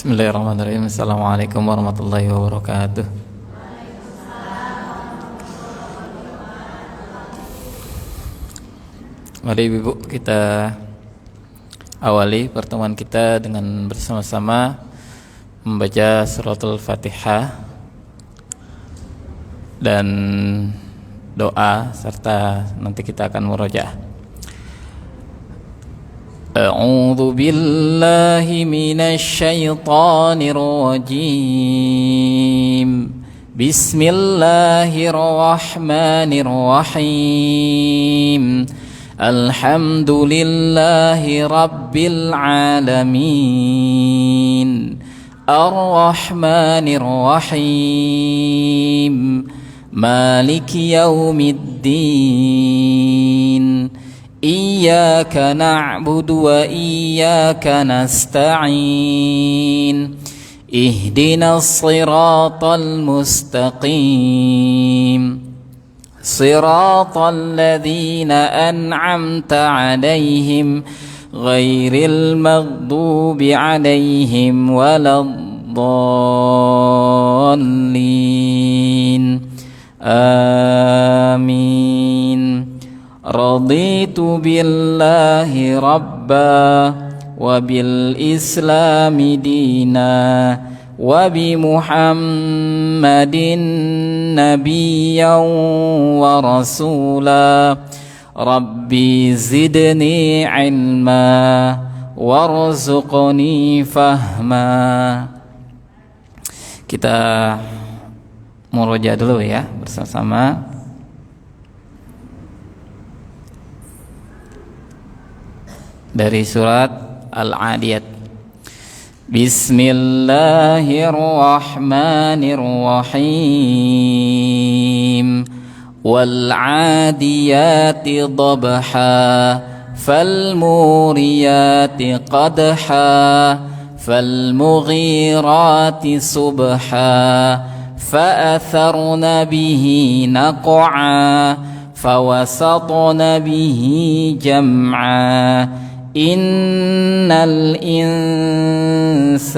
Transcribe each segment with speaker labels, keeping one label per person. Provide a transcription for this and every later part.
Speaker 1: Bismillahirrahmanirrahim. Assalamualaikum warahmatullahi wabarakatuh. Mari Ibu kita awali pertemuan kita dengan bersama-sama membaca suratul Fatihah dan doa serta nanti kita akan murojaah. A'udzu billahi minasy syaithanir rajim. Bismillahirrahmanirrahim. Alhamdulillahi rabbil alamin. Ar-Rahmanir Rahim. Maliki yaumiddin. Iyyaka na'budu wa iyyaka nasta'in. Ihdinas siratal mustaqim. Siratal ladzina an'amta 'alaihim ghairil maghdubi 'alaihim waladdallin. Amin. Raditu billahi rabba wa bil islami dina wa bi muhammadin nabiyyan wa rasula. Rabbi zidni ilma warzuqni fahma. Kita murojaah dulu ya bersama-sama. Dari surat Al-Adiyat. Bismillahirrahmanirrahim. Wal-'adiyati dhabha fal-muriyati qadha fal-mughirati subha fa'atharna bihi naq'a fawasatna bihi jam'a. Innal insana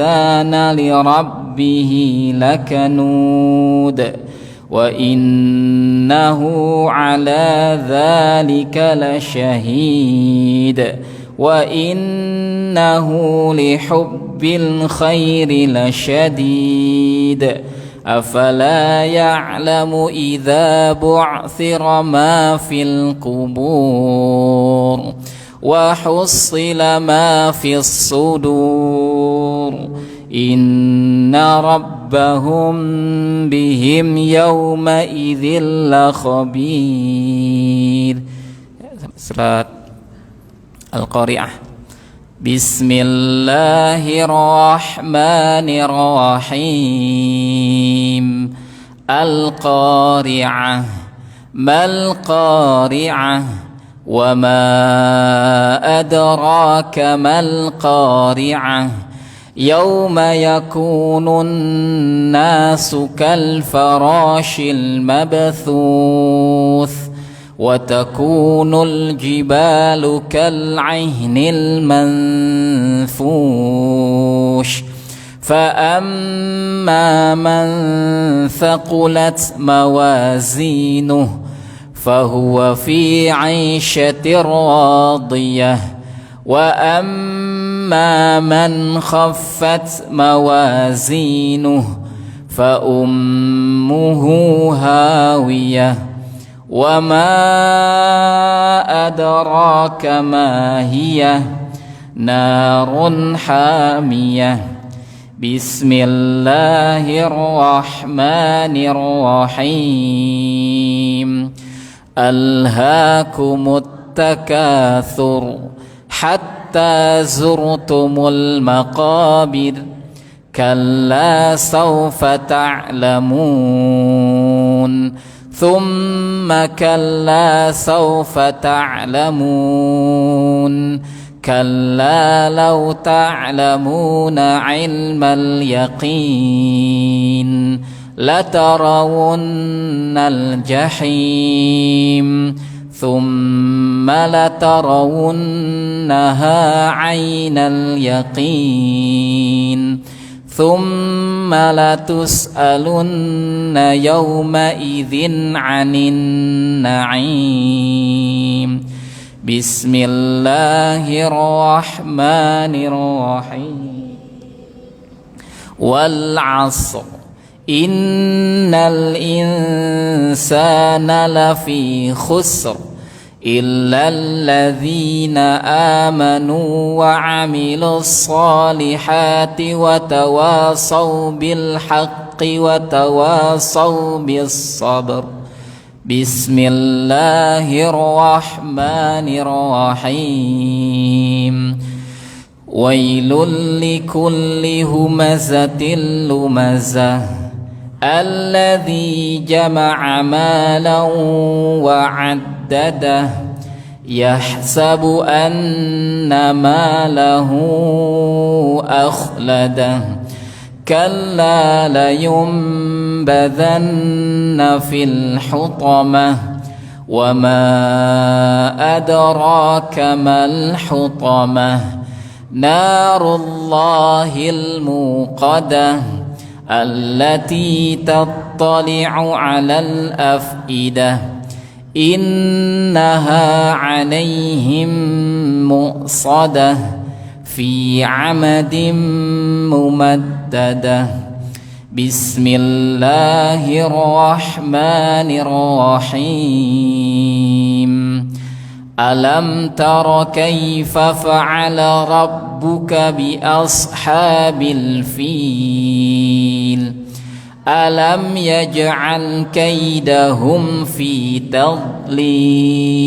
Speaker 1: lirabbihi lakanud wa innahu ala dhalika lashahid wa innahu lihubbil khairi lashadid. Afala ya'lamu idza bu'thira ma fil qubur wa hussila ma fis sudur. Inna rabbahum bihim yawma idzil lakhabir. Surat Al-Qari'ah. Bismillahirrahmanirrahim. Al-Qari'ah. Mal Qari'ah. Wa ma adraka mal qari'ah. Yawma yakunun nasu kal farashil mabthuth wa takunul jibalu kal 'ihnil manfush. Fa amma man thaqulat mawazinuhu fahuwa fi 'aishatir radiyah. Wa amma man khaffat mawazinuhu fa ummuhu hawiyah. Wa ma adraka ma hiya narun hamiyah. Bismillahirrahmanirrahim. Alhaakumut takatsur hatta zurtumul maqabir. Kalla sawfa ta'lamun. Thumma kalla sawfa ta'lamun. Kalla law ta'lamuna 'ilmal yaqin latarawunnal jahim. Thumma latarawunnaha 'ainal yaqin. ثم لتسألن يومئذ عن النعيم بسم الله الرحمن الرحيم والعصر إن الإنسان لفي خسر إلا الذين آمنوا وعملوا الصالحات وتواصوا بالحق وتواصوا بالصبر بسم الله الرحمن الرحيم ويل لكل همزة لمزة الذي جمع مالا وعدده يحسب أن ماله أخلده كلا لينبذن في الحطمة وما أدراك ما الحطمة نار الله الموقدة التي تطلع على الأفئدة إنها عليهم مؤصدة في عمد ممددة بسم الله الرحمن الرحيم ألم تر كيف فعل ربك بأصحاب الفيل ألم يجعل كيدهم في تضليل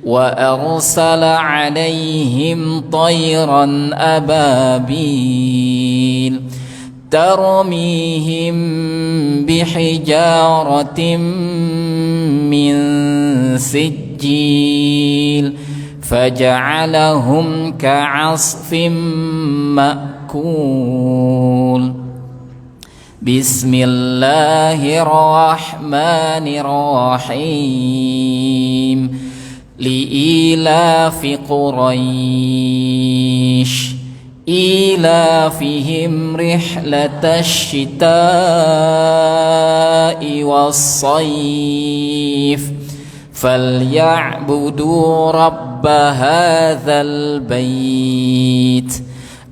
Speaker 1: وأرسل عليهم طيرا أبابيل ترميهم بحجارة من سجيل فجعلهم كعصف مأكول بسم الله الرحمن الرحيم لإيلاف قريش إيلافهم رحلة الشتاء والصيف فليعبدوا رب هذا البيت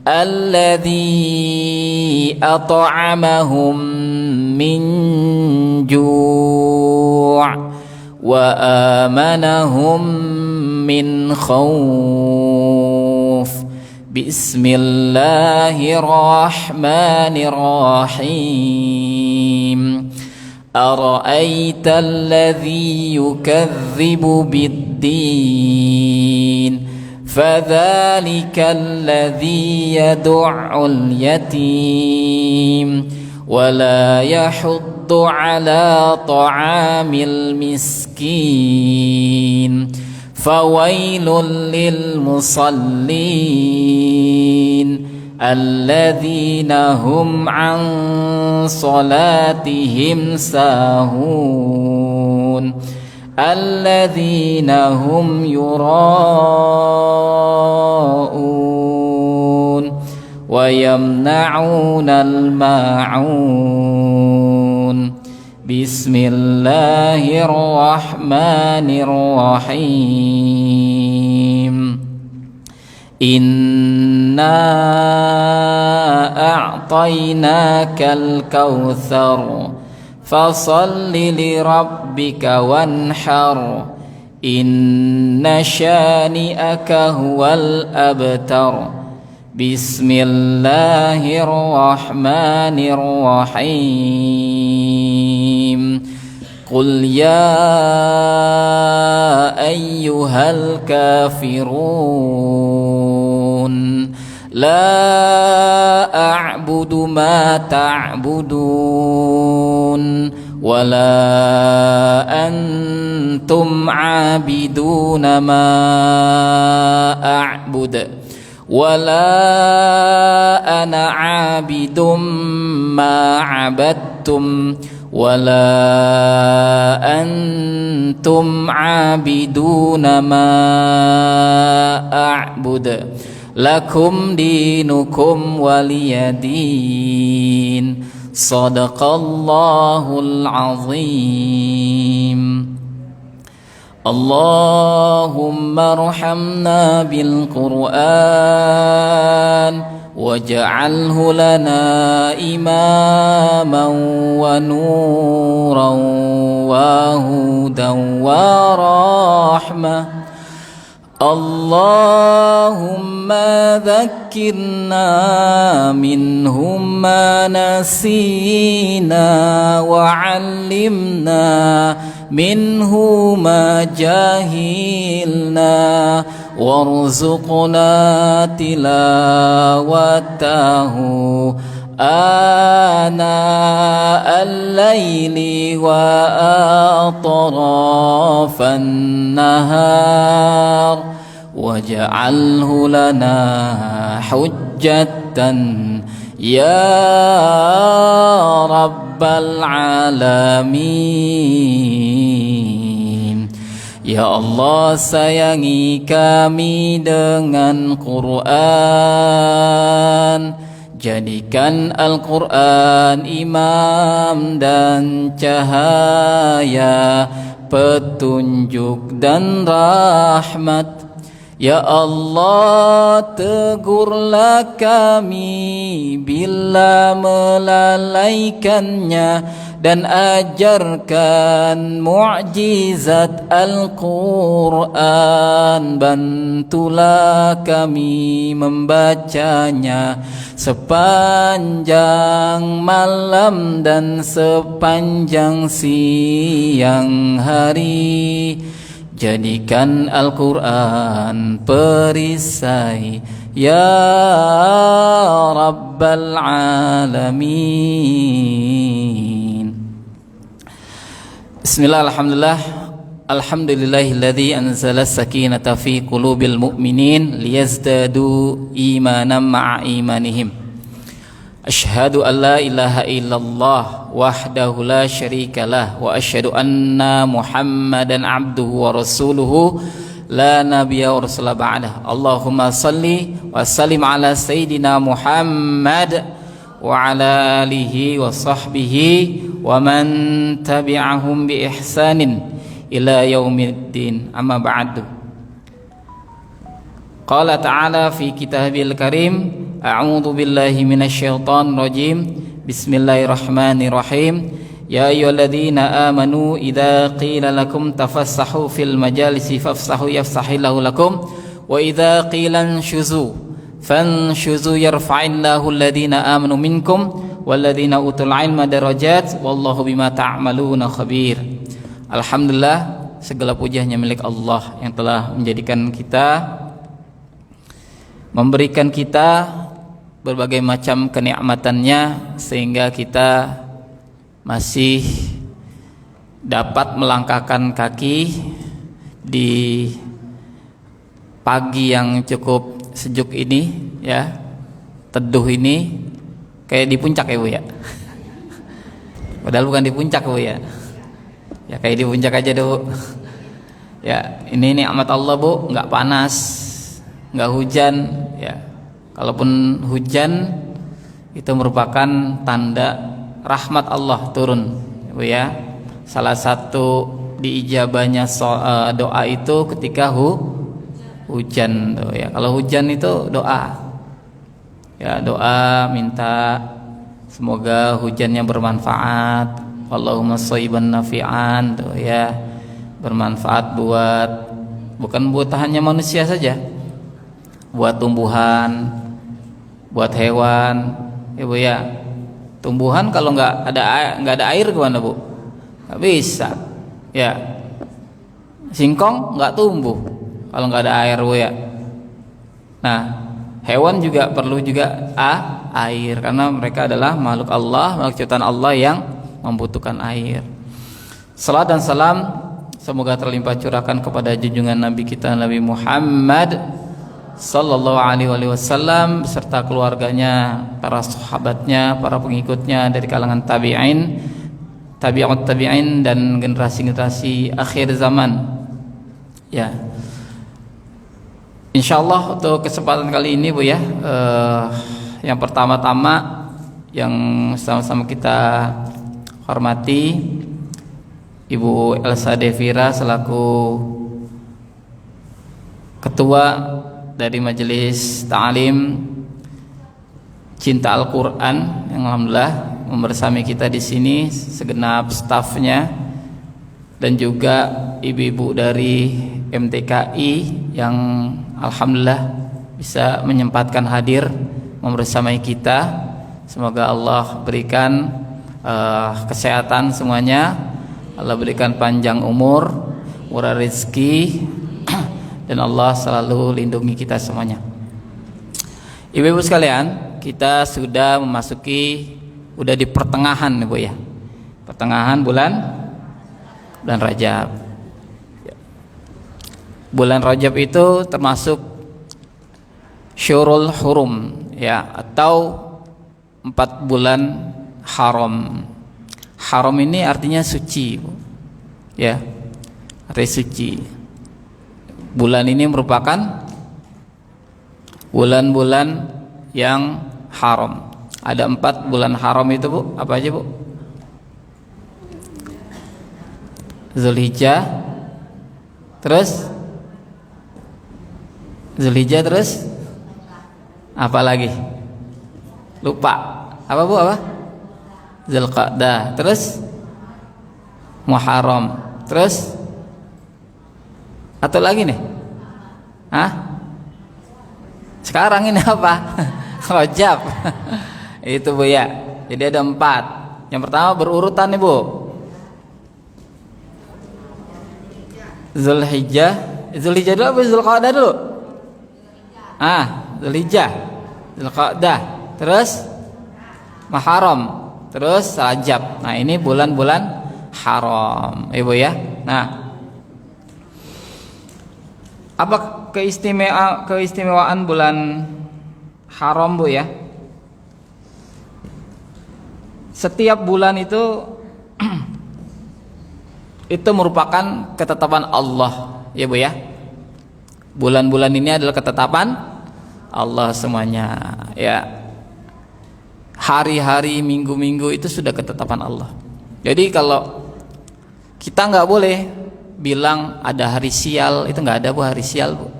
Speaker 1: الذي أطعمهم من جوع وآمنهم من خوف بسم الله الرحمن الرحيم أرأيت الذي يكذب بالدين فذلك الذي يدع اليتيم ولا يحض على طعام المسكين فويل للمصلين الذين هم عن صلاتهم ساهون الذين هم يراءون ويمنعون الماعون بسم الله الرحمن الرحيم إنا أعطيناك الكوثر فصل لربك وانحر إن شانئك هو الأبتر بسم الله الرحمن الرحيم قل يا أيها الكافرون لا أعبد ما تعبدون ولا أنتم عابدون ما أعبد ولا أنا عابد ما عبدتم ولا أنتم عابدون ما أعبد lakum dinukum waliyadin. Sadaqallahul azim. Allahumma arhamna bil Qur'an waj'alhu lana imaman wa nuran wa hudan wa rahmah. Allahumma dhakkirna minhum ma nasina wa 'allimna minhu ma jahilna warzuqna tilawatahu ana al-laili wa atrafan nahar waj'alhu lana hujjatan ya rabbal alamin. Ya Allah, sayangi kami dengan Quran, jadikan Al-Quran imam dan cahaya, petunjuk dan rahmat. Ya Allah, tegurlah kami bila melalaikannya dan ajarkan mukjizat Al-Quran. Bantulah kami membacanya sepanjang malam dan sepanjang siang hari. Jadikan Al-Quran perisai ya Rabbal Alamin. Bismillah, alhamdulillah, alhamdulillahilladzi anzala sakinata fi qulubil mu'minin liyazdadu imanan ma'a imanihim. Asyhadu an la ilaha illallah wahdahu la syarikalah wa asyhadu anna Muhammadan abduhu wa rasuluhu la nabiyya wa rasula ba'dah. Allahumma salli wa sallim ala sayyidina Muhammad wa ala alihi wa sahbihi wa man tabi'ahum bi ihsanin ila yaumiddin. Amma ba'du. Qala ta'ala fi kitabil karim, a'udzu billahi minasyaitonir rajim. Bismillahirrahmanirrahim. Ya ayyuhalladzina amanu idza qila lakum tafassahu fil majalisi fafsahu yafsahillahu lakum wa idza qila anshuzu fanshuzu yarfa'illahu alladzina amanu minkum walladzina utul ilma darajat wallahu bima ta'maluna khabir. Alhamdulillah, segala puji hanya milik Allah yang telah menjadikan kita, memberikan kita berbagai macam kenikmatannya sehingga kita masih dapat melangkahkan kaki di pagi yang cukup sejuk ini, ya, teduh ini, kayak di puncak ya Bu ya. Padahal bukan di puncak Bu ya. Ya kayak di puncak aja Bu. Ya, ini nikmat Allah Bu, nggak panas, nggak hujan, ya. Kalaupun hujan itu merupakan tanda rahmat Allah turun, ya. Salah satu diijabahnya doa itu ketika hujan, ya. Kalau hujan itu doa, ya, doa minta semoga hujannya bermanfaat. Allahumma shayban nafi'an, ya, bermanfaat bukan buat hanya manusia saja, buat tumbuhan, buat hewan, ya Bu ya. Tumbuhan kalau nggak ada air gimana Bu? Nggak bisa, ya. Singkong nggak tumbuh kalau nggak ada air Bu ya. Nah, hewan juga perlu juga air karena mereka adalah makhluk Allah, makhluk ciptaan Allah yang membutuhkan air. Salat dan salam semoga terlimpah curahkan kepada junjungan Nabi kita Nabi Muhammad sallallahu alaihi wasallam beserta keluarganya, para sahabatnya, para pengikutnya dari kalangan tabi'in, tabi'ut tabi'in dan generasi-generasi akhir zaman. Ya. Insyaallah untuk kesempatan kali ini Bu ya, yang pertama-tama yang sama-sama kita hormati Ibu Elsa Devira selaku Ketua dari Majelis Ta'lim Cinta Al-Quran yang alhamdulillah membersami kita di sini, segenap stafnya dan juga ibu-ibu dari MTKI yang alhamdulillah bisa menyempatkan hadir membersamai kita. Semoga Allah berikan kesehatan semuanya, Allah berikan panjang umur, murah rezeki, dan Allah selalu lindungi kita semuanya. Ibu-ibu sekalian, kita sudah udah di pertengahan Bu ya, pertengahan bulan Rajab. Bulan Rajab itu termasuk syurul hurum ya, atau 4 bulan haram. Haram ini artinya suci Bu ya, artinya suci. Bulan ini merupakan bulan-bulan yang haram. Ada 4 bulan haram itu Bu, apa aja Bu? Zulhijjah, terus Zulhijjah, terus apa lagi? Lupa. Apa Bu? Apa? Zulqa'dah, terus Muharram, terus atau lagi nih? Hah? Sekarang ini apa? Rajab. Itu Bu ya. Jadi ada 4. Yang pertama berurutan nih Bu. Zulhijjah dulu apa Zulqa'dah dulu? Zulhijjah, Zulqa'dah, terus Muharram, terus Rajab. Nah, ini bulan-bulan haram, Ibu ya. Nah, apa keistimewaan bulan haram Bu ya? Setiap bulan itu itu merupakan ketetapan Allah ya Bu ya. Bulan-bulan ini adalah ketetapan Allah semuanya ya. Hari-hari, minggu-minggu itu sudah ketetapan Allah. Jadi kalau kita nggak boleh bilang ada hari sial, itu nggak ada Bu, hari sial Bu.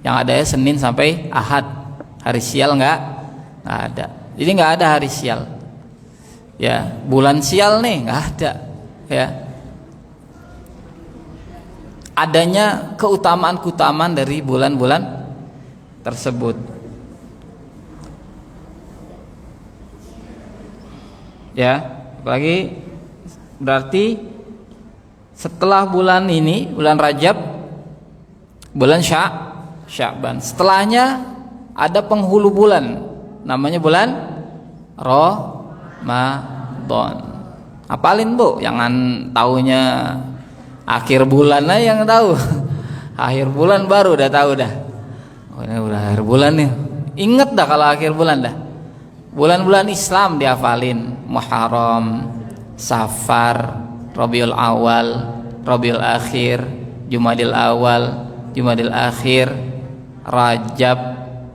Speaker 1: Yang ada ya Senin sampai Ahad. Hari sial nggak ada. Jadi nggak ada hari sial. Ya, bulan sial nih nggak ada. Ya. Adanya keutamaan-keutamaan dari bulan-bulan tersebut. Ya, apalagi berarti setelah bulan ini, bulan Rajab, bulan Sya'ban. Setelahnya ada penghulu bulan, namanya bulan Ramadan. Apalin Bu, jangan taunya akhir bulan aja yang tahu. Akhir bulan baru udah tahu dah. Oh, ini udah akhir bulan nih. Ingat dah kalau akhir bulan dah. Bulan-bulan Islam dihafalin. Muharram, Safar, Rabiul Awal, Rabiul Akhir, Jumadil Awal, Jumadil Akhir, Rajab,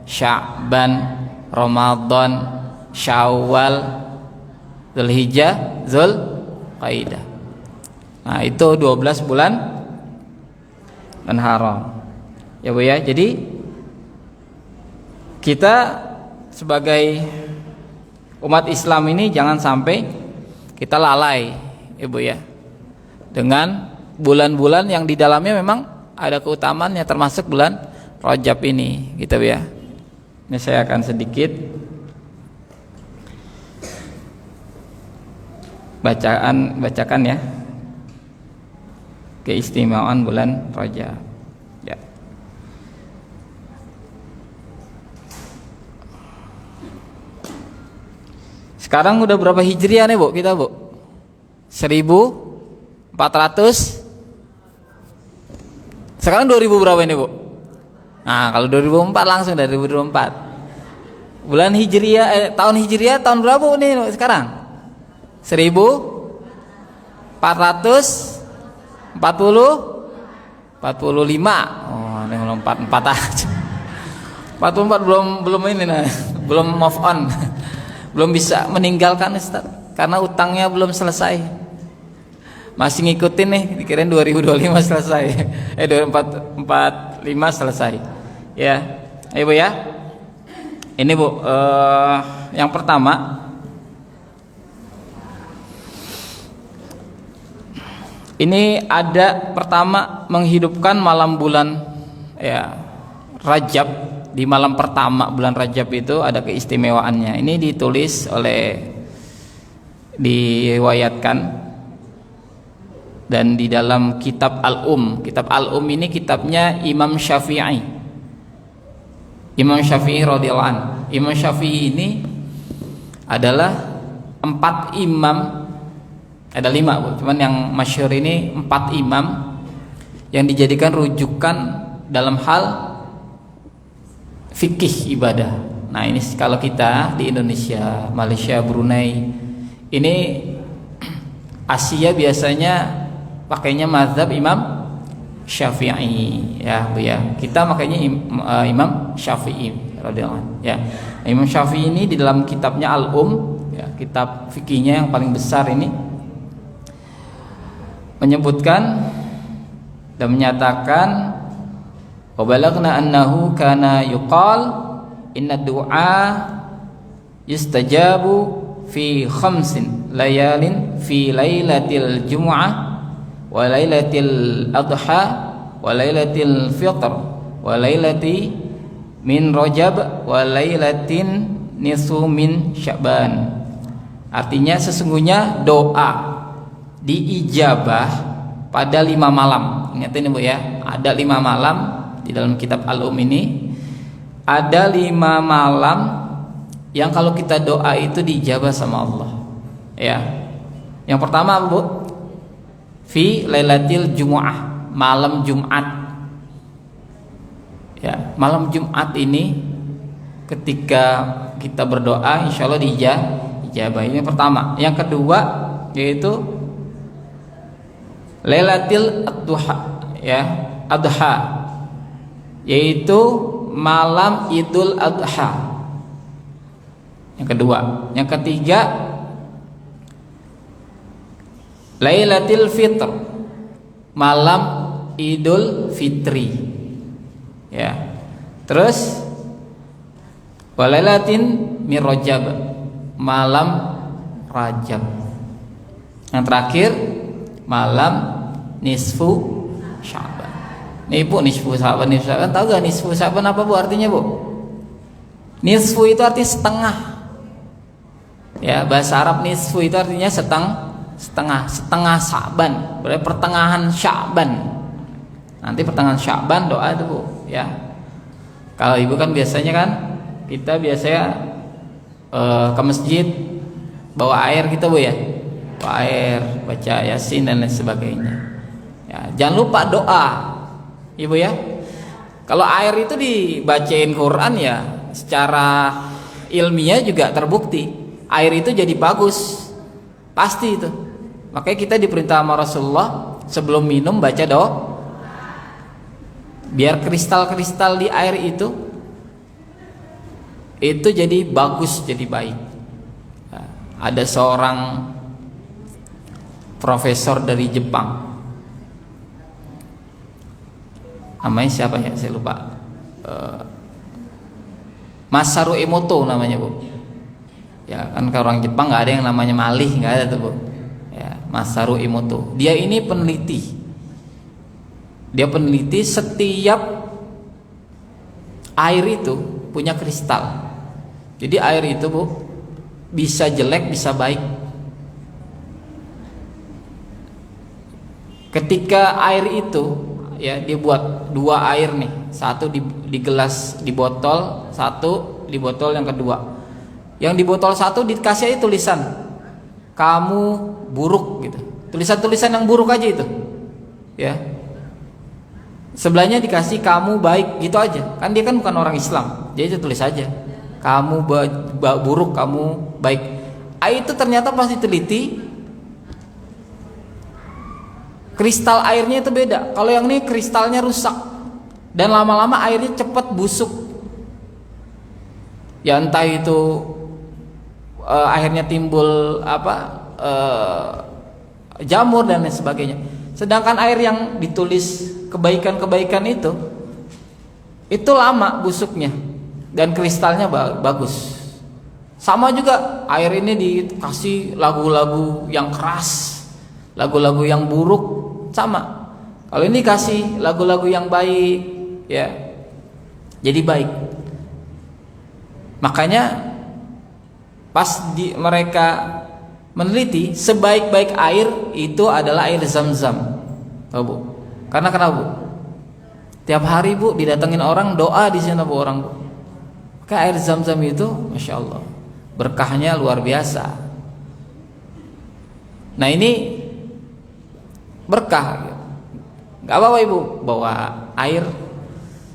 Speaker 1: Sya'ban, Ramadan, Syawal, Zulhijjah, Zulqa'dah. Nah, itu 12 bulan dan haram. Ya Bu ya. Jadi kita sebagai umat Islam ini jangan sampai kita lalai, Ibu ya, dengan bulan-bulan yang di dalamnya memang ada keutamaannya, termasuk bulan Rajab ini, gitu ya. Ini saya akan sedikit bacakan ya keistimewaan bulan Rajab. Ya. Sekarang udah berapa Hijriah nih Bu kita Bu? 1400. Sekarang 2000 berapa ini Bu? Nah, kalau 2004 langsung dari 2004. Bulan Hijriah tahun Hijriah tahun berapa Bu nih sekarang? 1440 45. Oh, ini lompat 4 aja. 44 belum ini nah, belum move on. Belum bisa meninggalkan Ustaz karena utangnya belum selesai. Masih ngikutin nih, dikirain 2025 selesai. 2045 selesai. Ya. Ayo Bu ya. Ini Bu, yang pertama ini ada pertama menghidupkan malam bulan ya Rajab. Di malam pertama bulan Rajab itu ada keistimewaannya. Ini diriwayatkan dan di dalam kitab Al-Um. Kitab Al-Um ini kitabnya Imam Syafi'i. Imam Syafi'i radhiyallahu anhu. Imam Syafi'i ini adalah 4 imam. Ada 5 Bu, cuman yang masyhur ini 4 imam yang dijadikan rujukan dalam hal fikih ibadah. Nah ini kalau kita di Indonesia, Malaysia, Brunei, ini Asia biasanya pakainya mazhab Imam Syafi'i ya Bu ya. Kita makanya Imam Syafi'i radhiyallahu anhu ya. Imam Syafi'i ini di dalam kitabnya Al-Um ya, kitab fikihnya yang paling besar ini menyebutkan dan menyatakan wa balagna annahu kana yuqal inna du'a yustajabu fi khamsin layalin fi lailatil jumu'ah wa lailatil adha wa lailatil fitr wa lailati min rajab wa lailatin nisfu min sya'ban. Artinya sesungguhnya doa diijabah pada 5 malam. Ingat ini Bu ya, ada 5 malam. Di dalam kitab Al-Um ini ada 5 malam yang kalau kita doa itu diijabah sama Allah. Ya. Yang pertama Bu, fi lailatil jumu'ah, malam Jumat. Ya, malam Jumat ini ketika kita berdoa insyaallah diijabah. Ini yang pertama. Yang kedua yaitu lailatil adha ya, adha yaitu malam Idul Adha. Yang kedua, yang ketiga Lailatul Fitr, malam Idul Fitri. Ya. Terus walailatin min Rajab, malam Rajab. Yang terakhir malam nisfu Sya'ban. Nih Bu, nisfu Sya'ban, tahu gak nisfu Sya'ban apa Bu artinya Bu? Nisfu itu artinya setengah. Ya, bahasa Arab nisfu itu artinya setengah Sya'ban, berarti pertengahan Sya'ban. Nanti pertengahan Sya'ban doa itu Bu, ya. Kalau Ibu kan biasanya kan kita biasanya ke masjid bawa air gitu Bu ya. Bawa air, baca Yasin dan lain sebagainya. Ya, jangan lupa doa. Ibu ya, kalau air itu dibacain Quran ya secara ilmiah juga terbukti air itu jadi bagus, pasti itu. Makanya kita diperintah sama Rasulullah sebelum minum baca doa biar kristal-kristal di air itu jadi bagus, jadi baik. Nah, ada seorang profesor dari Jepang, namanya siapa ya, saya lupa. Masaru Emoto namanya Bu. Ya kan kalau orang Jepang nggak ada yang namanya malih, nggak ada tuh Bu. Ya, Masaru Emoto. Dia ini peneliti. Dia peneliti setiap air itu punya kristal. Jadi air itu Bu bisa jelek bisa baik. Ketika air itu ya dia buat 2 air nih, satu di gelas, di botol, satu di botol yang kedua. Yang di botol satu dikasih aja tulisan kamu buruk gitu, tulisan-tulisan yang buruk aja itu ya. Sebelahnya dikasih kamu baik gitu aja, kan dia kan bukan orang Islam, jadi tulis aja kamu buruk, kamu baik. Air itu ternyata pas diteliti kristal airnya itu beda. Kalau yang ini kristalnya rusak dan lama-lama airnya cepat busuk. ya entah itu akhirnya timbul jamur dan lain sebagainya. Sedangkan air yang ditulis kebaikan-kebaikan itu lama busuknya dan kristalnya bagus. Sama juga air ini dikasih lagu-lagu yang keras, lagu-lagu yang buruk, sama. Kalau ini kasih lagu-lagu yang baik, ya, jadi baik. Makanya pas mereka meneliti, sebaik-baik air itu adalah air Zam-Zam. Tahu Bu? Karena kenapa Bu? Tiap hari Bu didatengin orang doa di sana Bu, orang Bu. Maka air Zam-Zam itu, masya Allah, berkahnya luar biasa. Nah ini berkah. Gak apa-apa Ibu bawa air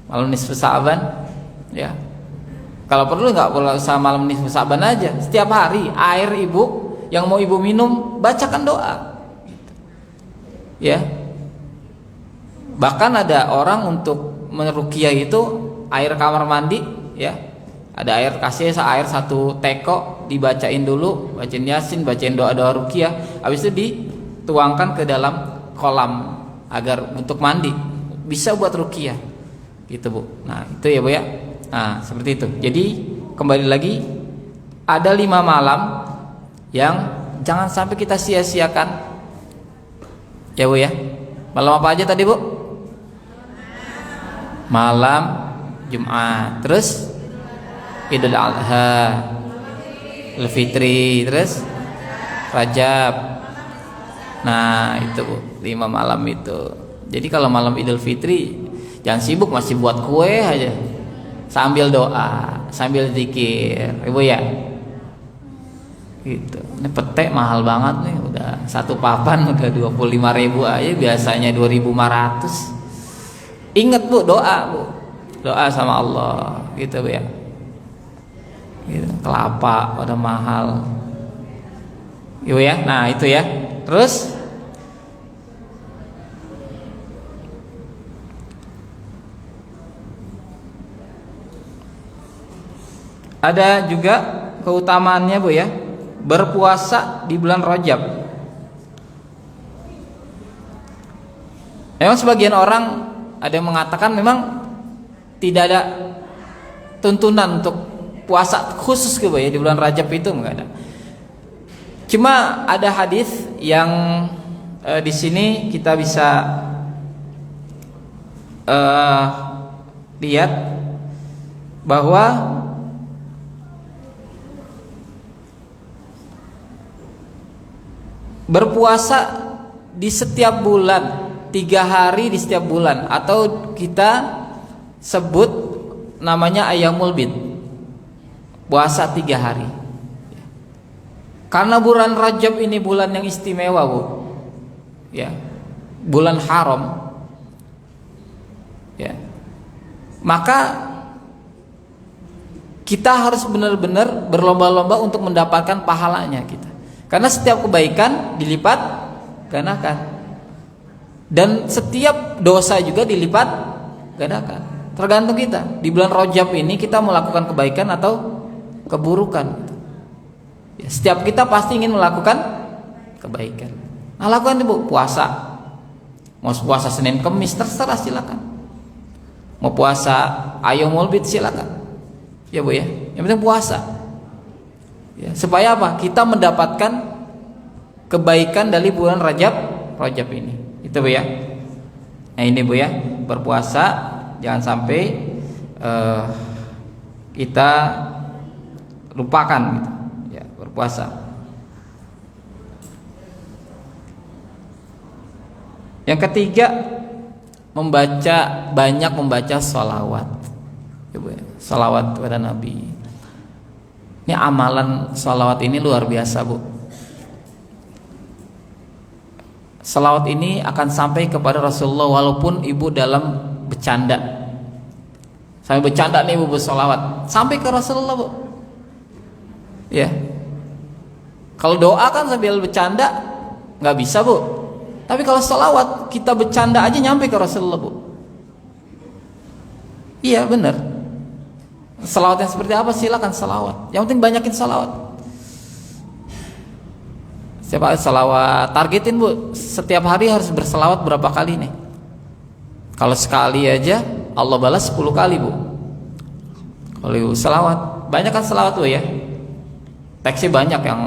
Speaker 1: malam nisfu Sa'ban, ya. Kalau perlu nggak perlu usah malam nisfu Sa'ban aja. Setiap hari air Ibu yang mau Ibu minum, bacakan doa. Ya. Bahkan ada orang untuk meruqyah itu air kamar mandi, ya. Ada air, kasih air 1 teko, dibacain dulu, bacain Yasin, bacain doa-doa ruqyah, habis itu dituangkan ke dalam kolam agar untuk mandi. Bisa buat ruqyah. Gitu Bu. Nah, itu ya Bu ya. Nah, seperti itu. Jadi kembali lagi, ada 5 malam yang jangan sampai kita sia-siakan. Ya Bu ya. Malam apa aja tadi Bu? Malam Jumat. Terus Idul Adha, Idul Fitri, terus Rajab. Nah, itu Bu, 5 malam itu. Jadi kalau malam Idul Fitri jangan sibuk masih buat kue aja. Sambil doa, sambil zikir, Ibu ya. Gitu. Ini petek mahal banget nih, udah 1 papan udah 25.000 aja, biasanya 2.500. Ingat Bu, doa Bu. Doa sama Allah, gitu Bu ya. Gitu. Kelapa pada mahal. Ibu ya. Nah, itu ya. Terus ada juga keutamaannya Bu ya, berpuasa di bulan Rajab. Memang sebagian orang ada yang mengatakan memang tidak ada tuntunan untuk puasa khusus Bu ya di bulan Rajab itu, enggak ada. Cuma ada hadis yang di sini kita bisa lihat bahwa berpuasa di setiap bulan 3 hari di setiap bulan, atau kita sebut namanya Ayyamul Bid, puasa 3 hari. Karena bulan Rajab ini bulan yang istimewa Bu, ya, bulan haram, ya. Maka kita harus benar-benar berlomba-lomba untuk mendapatkan pahalanya kita. Karena setiap kebaikan dilipat gandakan, dan setiap dosa juga dilipat gandakan. Tergantung kita. Di bulan Rajab ini kita melakukan kebaikan atau keburukan. Ya, setiap kita pasti ingin melakukan kebaikan. Nah, lakukan Bu, puasa. Mau puasa Senin Kemis terserah, silakan. Mau puasa Ayyamul Bid silakan. Ya Bu ya. Yang penting puasa. Ya, supaya apa? Kita mendapatkan kebaikan dari bulan Rajab ini. Itu Bu ya. Nah, ini Bu ya, berpuasa jangan sampai kita lupakan gitu. Ya, berpuasa. Yang ketiga, banyak membaca sholawat. Ya, Bu ya. Sholawat kepada Nabi. Ini amalan sholawat ini luar biasa Bu. Sholawat ini akan sampai kepada Rasulullah walaupun Ibu dalam bercanda. Sampai bercanda nih Ibu bersholawat, sampai ke Rasulullah Bu. Ya. Kalau doa kan sambil bercanda nggak bisa Bu. Tapi kalau sholawat kita bercanda aja nyampe ke Rasulullah Bu. Iya benar. Salawat yang seperti apa? Silakan salawat. Yang penting banyakin salawat. Siapa salawat? Targetin bu, setiap hari harus bersalawat berapa kali nih? Kalau sekali aja Allah balas 10 kali bu. Kalau salawat, banyakkan salawat bu ya. Teksnya banyak yang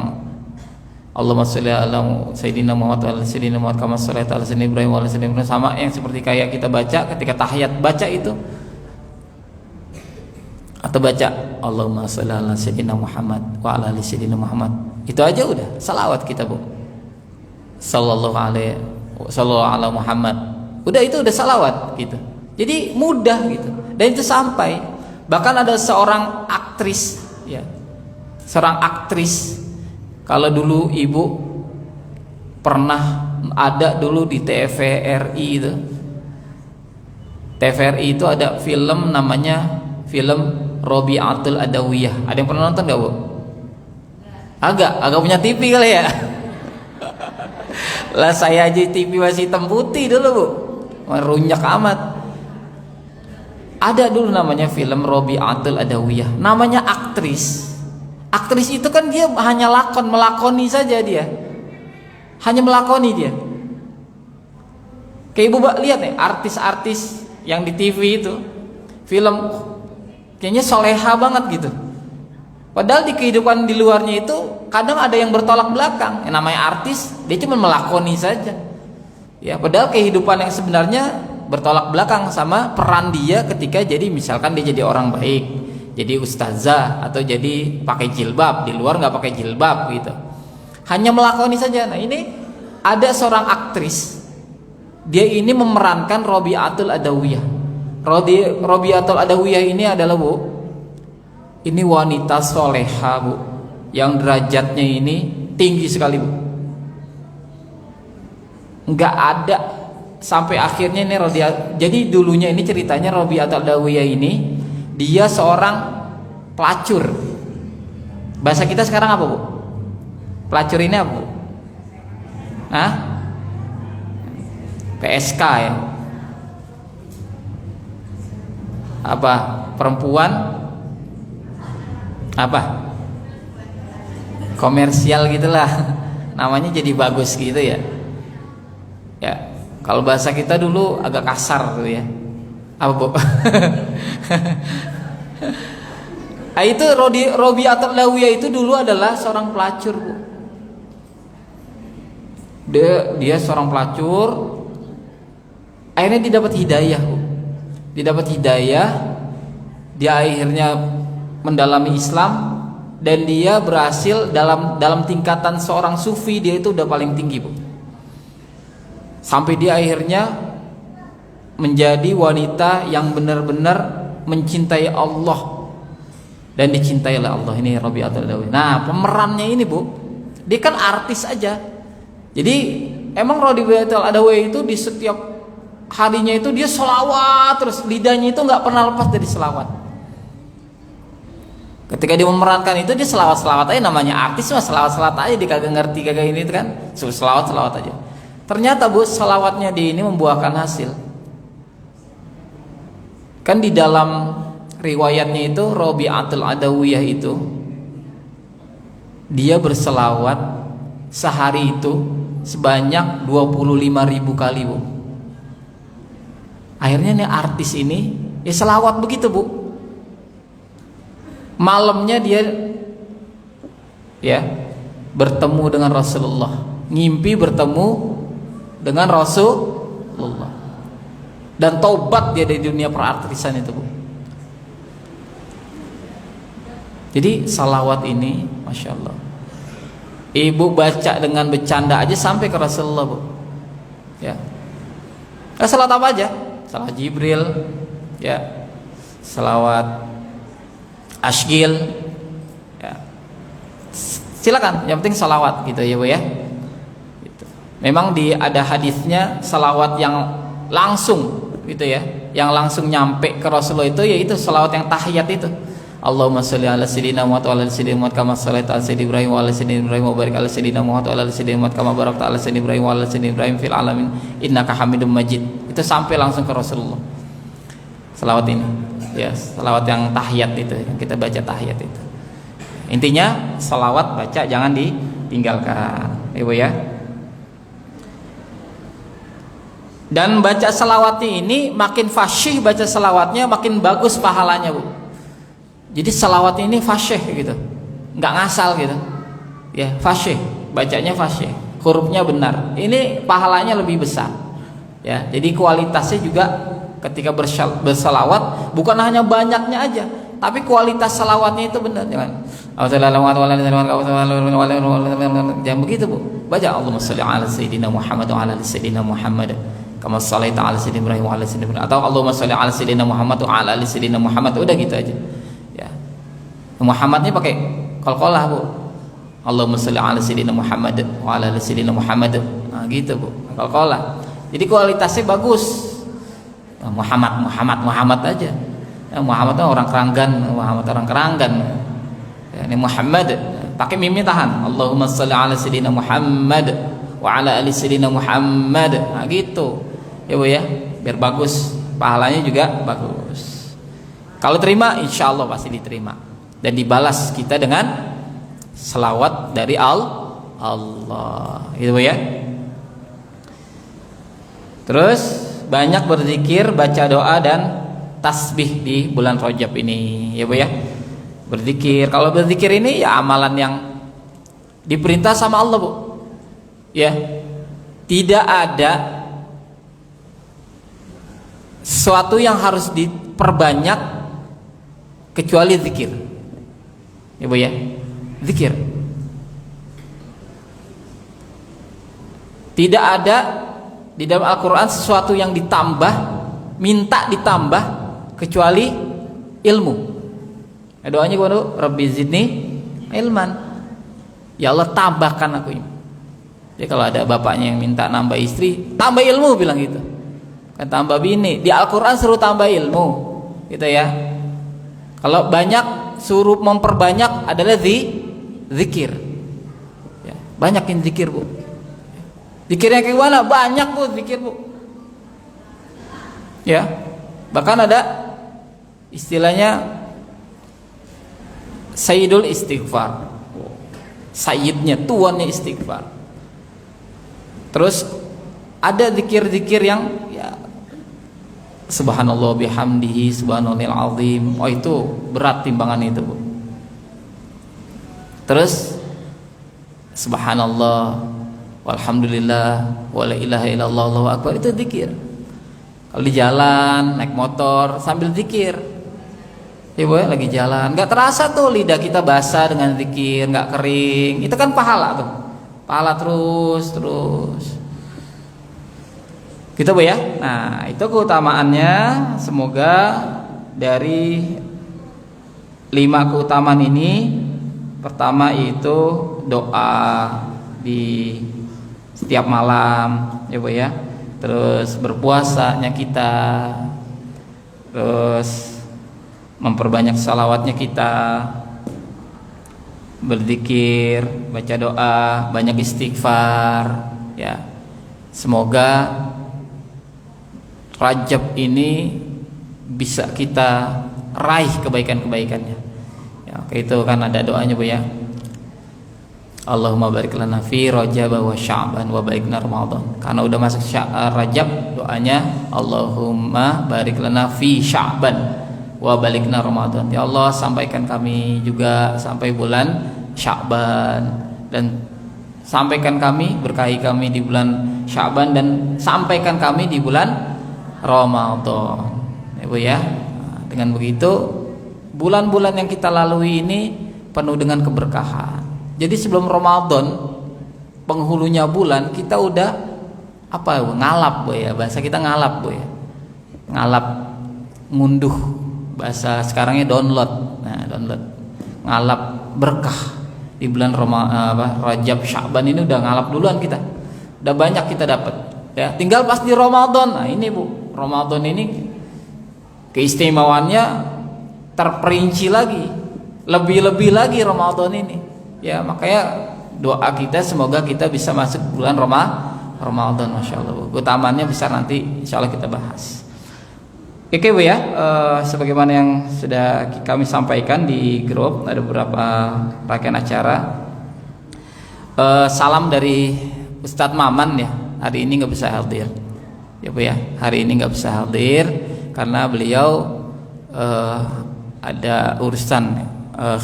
Speaker 1: Allahumma sholli ala sayyidina Muhammad wa ala sayyidina Muhammad kama shallaita ala sayyidina Ibrahim wa ala sayyidina Ibrahim, sama yang seperti kayak kita baca ketika tahiyat baca itu. Atau baca Allahumma sholli ala sayyidina Muhammad wa ala ali sayyidina Muhammad. Itu aja udah salawat kita bu. Sallallahu alaihi ala Muhammad. Udah itu udah salawat gitu. Jadi mudah gitu. Dan itu sampai. Bahkan ada seorang aktris ya. Seorang aktris, kalau dulu ibu pernah ada dulu di TVRI itu. TVRI itu ada film namanya film Robiatul Adawiyah. Ada yang pernah nonton gak bu? Agak punya TV kali ya. Lah saya aja TV masih hitam putih dulu bu, merunyak amat. Ada dulu namanya film Robiatul Adawiyah. Namanya aktris. Aktris itu kan dia hanya melakoni saja dia. Hanya melakoni dia. Kayak ibu lihat nih artis-artis yang di TV itu, film kayaknya soleha banget gitu. Padahal di kehidupan di luarnya itu kadang ada yang bertolak belakang. Yang namanya artis, dia cuma melakoni saja. Ya, padahal kehidupan yang sebenarnya bertolak belakang sama peran dia ketika jadi misalkan dia jadi orang baik, jadi ustazah atau jadi pakai jilbab, di luar nggak pakai jilbab gitu. Hanya melakoni saja. Nah, ini ada seorang aktris. Dia ini memerankan Robiatul Adawiyah. Robiatul Adawiyah ini adalah bu, ini wanita soleha bu, yang derajatnya ini tinggi sekali bu. Nggak ada sampai akhirnya ini jadi dulunya ini ceritanya Robiatul Adawiyah ini dia seorang pelacur. Bahasa kita sekarang apa bu? Pelacur ini apa bu? Hah? PSK ya? Apa? Perempuan apa? Komersial gitulah. Namanya jadi bagus gitu ya. Ya, kalau bahasa kita dulu agak kasar tuh ya. Apa bu? Nah, itu Robiatul Adawiyah itu dulu adalah seorang pelacur bu. Dia seorang pelacur. Akhirnya dia dapat hidayah bu. Dia dapat hidayah. Dia akhirnya mendalami Islam dan dia berhasil dalam tingkatan seorang sufi, dia itu udah paling tinggi bu. Sampai dia akhirnya menjadi wanita yang benar-benar mencintai Allah dan dicintai oleh Allah. Ini Robiatul Adawiyah. Nah, pemerannya ini bu, dia kan artis aja. Jadi emang Robiatul Adawiyah itu di setiap harinya itu dia selawat terus, lidahnya itu nggak pernah lepas dari selawat. Ketika dia memerankan itu dia selawat aja, namanya artis mah selawat aja, dia kagak ngerti kagak ini itu kan, selawat aja. Ternyata bu, selawatnya dia ini membuahkan hasil. Kan di dalam riwayatnya itu Robiatul Adawiyah itu dia berselawat sehari itu sebanyak 25.000 kali bu. Akhirnya nih artis ini ya selawat begitu bu. Malamnya dia ya bertemu dengan Rasulullah, ngimpi bertemu dengan Rasulullah, dan taubat dia dari dunia perartisan itu bu. Jadi salawat ini Masya Allah, ibu baca dengan bercanda aja sampai ke Rasulullah bu. Ya, salawat apa aja? Salawat Jibril, ya, salawat Ashgil, ya. Silakan, yang penting salawat gitu ya bu ya. Gitu. Memang ada hadisnya salawat yang langsung gitu ya, yang langsung nyampe ke Rasulullah itu yaitu salawat yang tahiyat itu. Allahumma sholli ala sayyidina Muhammad wa ala sayyidina Muhammad kama shallaita ala sayyidina Ibrahim wa ala sayyidina Ibrahim wa barik ala sayyidina Muhammad wa ala sayyidina Muhammad kama barakta ala sayyidina Ibrahim wa ala sayyidina Ibrahim fil alamin innaka Hamidum Majid. Itu sampai langsung ke Rasulullah. Selawat ini. Ya, selawat yang tahiyat itu, yang kita baca tahiyat itu. Intinya selawat baca jangan ditinggalkan, Ibu ya. Dan baca selawatnya ini makin fasyih baca selawatnya makin bagus pahalanya, Bu. Jadi selawat ini fasyih gitu, nggak ngasal gitu. Ya, fasyih, bacanya fasyih, hurufnya benar. Ini pahalanya lebih besar. Ya, jadi kualitasnya juga ketika berselawat bukan hanya banyaknya aja, tapi kualitas selawatnya itu benar. Jangan begitu, Bu. Baca Allahumma sholli ala sayyidina Muhammad wa ala ali sayyidina Muhammad kama shallaita ala sayyidina Ibrahim wa ala sayyidina Ibrahim, atau Allahumma sholli ala sayyidina Muhammad wa ala ali sayyidina Muhammad. Udah gitu aja. Ya. Muhammadnya pakai qalqalah, Bu. Allahumma sholli ala sayyidina Muhammad wa ala ali sayyidina Muhammad. Nah, gitu, Bu. Qalqalah. Jadi kualitasnya bagus. Muhammad aja. Ya, Muhammad itu orang Keranggan. Ya, ini Muhammad pakai mimnya tahan. Allahumma sholli ala sayyidina Muhammad wa ala ali sayyidina Muhammad. Nah, gitu. Ya, Bu ya, biar bagus, pahalanya juga bagus. Kalau terima, insya Allah pasti diterima dan dibalas kita dengan selawat dari Allah. Gitu, Bu ya. Terus banyak berzikir, baca doa dan tasbih di bulan Rajab ini, ya Bu ya. Berzikir, kalau berzikir ini ya amalan yang diperintah sama Allah, Bu. Ya. Tidak ada sesuatu yang harus diperbanyak kecuali zikir. Ya Bu ya. Zikir. Tidak ada di dalam Al-Quran sesuatu yang minta ditambah kecuali ilmu. Doanya gimana? Rabbi zidni ilman. Ya Allah, tambahkan aku ini. Jadi kalau ada bapaknya yang minta nambah istri, tambah ilmu, bilang gitu. Kan tambah bini. Di Al-Quran suruh tambah ilmu, gitu ya. Kalau banyak suruh memperbanyak adalah zikir. Ya, banyakin zikir, Bu. Zikirnya kayak mana? Banyak, Bu, zikir, Bu. Ya. Bahkan ada istilahnya Sayyidul Istighfar. Sayyidnya, tuannya istighfar. Terus ada zikir-zikir yang ya subhanallah bihamdihi subhanallahil azim. Oh, itu berat timbangan itu, Bu. Terus subhanallah walhamdulillah wala ilaha illallah Allahu akbar, itu zikir. Kalau di jalan naik motor sambil zikir, ya Bu, lagi jalan nggak terasa tuh lidah kita basah dengan zikir, nggak kering, itu kan pahala tuh, pahala terus gitu, Bu ya. Nah, itu keutamaannya. Semoga dari 5 keutamaan ini, pertama itu doa di setiap malam, ya Bu ya. Terus berpuasanya kita, terus memperbanyak salawatnya kita, berzikir, baca doa, banyak istighfar, ya. Semoga Rajab ini bisa kita raih kebaikan-kebaikannya. Ya, oke, itu kan ada doanya, Bu ya. Allahumma barik lana fi Rajab wa Sya'ban wa balikna Ramadan. Karena udah masuk Rajab, doanya Allahumma barik lana fi Sya'ban wa balikna Ramadan. Ya Allah, sampaikan kami juga sampai bulan Sya'ban, dan sampaikan kami, berkahi kami di bulan Sya'ban, dan sampaikan kami di bulan Ramadan. Ya Bu ya. Nah, dengan begitu bulan-bulan yang kita lalui ini penuh dengan keberkahan. Jadi sebelum Ramadan, penghulunya bulan, kita udah apa, ngalap, Bu ya. Bahasa kita ngalap, Bu ya. Ngalap, ngunduh. Bahasa sekarangnya download. Nah, download. Ngalap berkah di bulan Rajab, Sya'ban ini udah ngalap duluan kita. Udah banyak kita dapat. Ya, tinggal pas di Ramadan. Nah, ini Bu, Ramadan ini keistimewaannya terperinci lagi. Lebih-lebih lagi Ramadan ini. Ya, makanya doa kita semoga kita bisa masuk bulan Ramadan, Masya Allah. Utamanya bisa nanti insya Allah kita bahas. Oke Bu ya, sebagaimana yang sudah kami sampaikan di grup, ada beberapa rangkaian acara. Salam dari Ustadz Maman ya, hari ini nggak bisa hadir ya Bu ya, hari ini nggak bisa hadir karena beliau ada urusan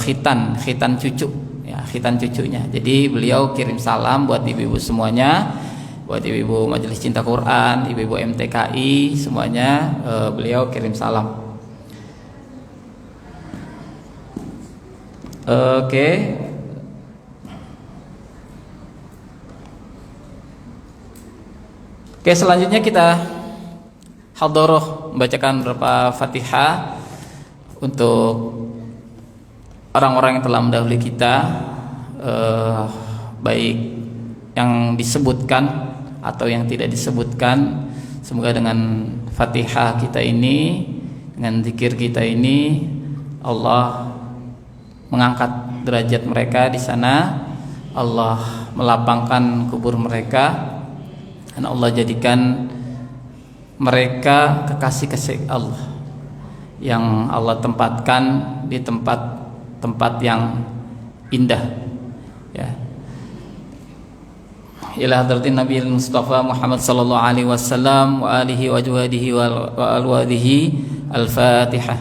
Speaker 1: khitan cucu ya, khitan cucunya. Jadi beliau kirim salam buat ibu-ibu semuanya, buat ibu-ibu Majelis Cinta Quran, ibu-ibu MTKI semuanya, beliau kirim salam. Oke. Oke, selanjutnya kita hadoroh membacakan beberapa Fatihah untuk orang-orang yang telah mendahului kita, baik yang disebutkan atau yang tidak disebutkan. Semoga dengan Fatihah kita ini, dengan zikir kita ini, Allah mengangkat derajat mereka di sana, Allah melapangkan kubur mereka, dan Allah jadikan mereka kekasih-kekasih Allah yang Allah tempatkan di tempat yang indah ya. Ila hadratin Nabi Mustafa Muhammad sallallahu alaihi wasallam wa alihi wa ajwadihi wa alwadihi. Al-Fatihah.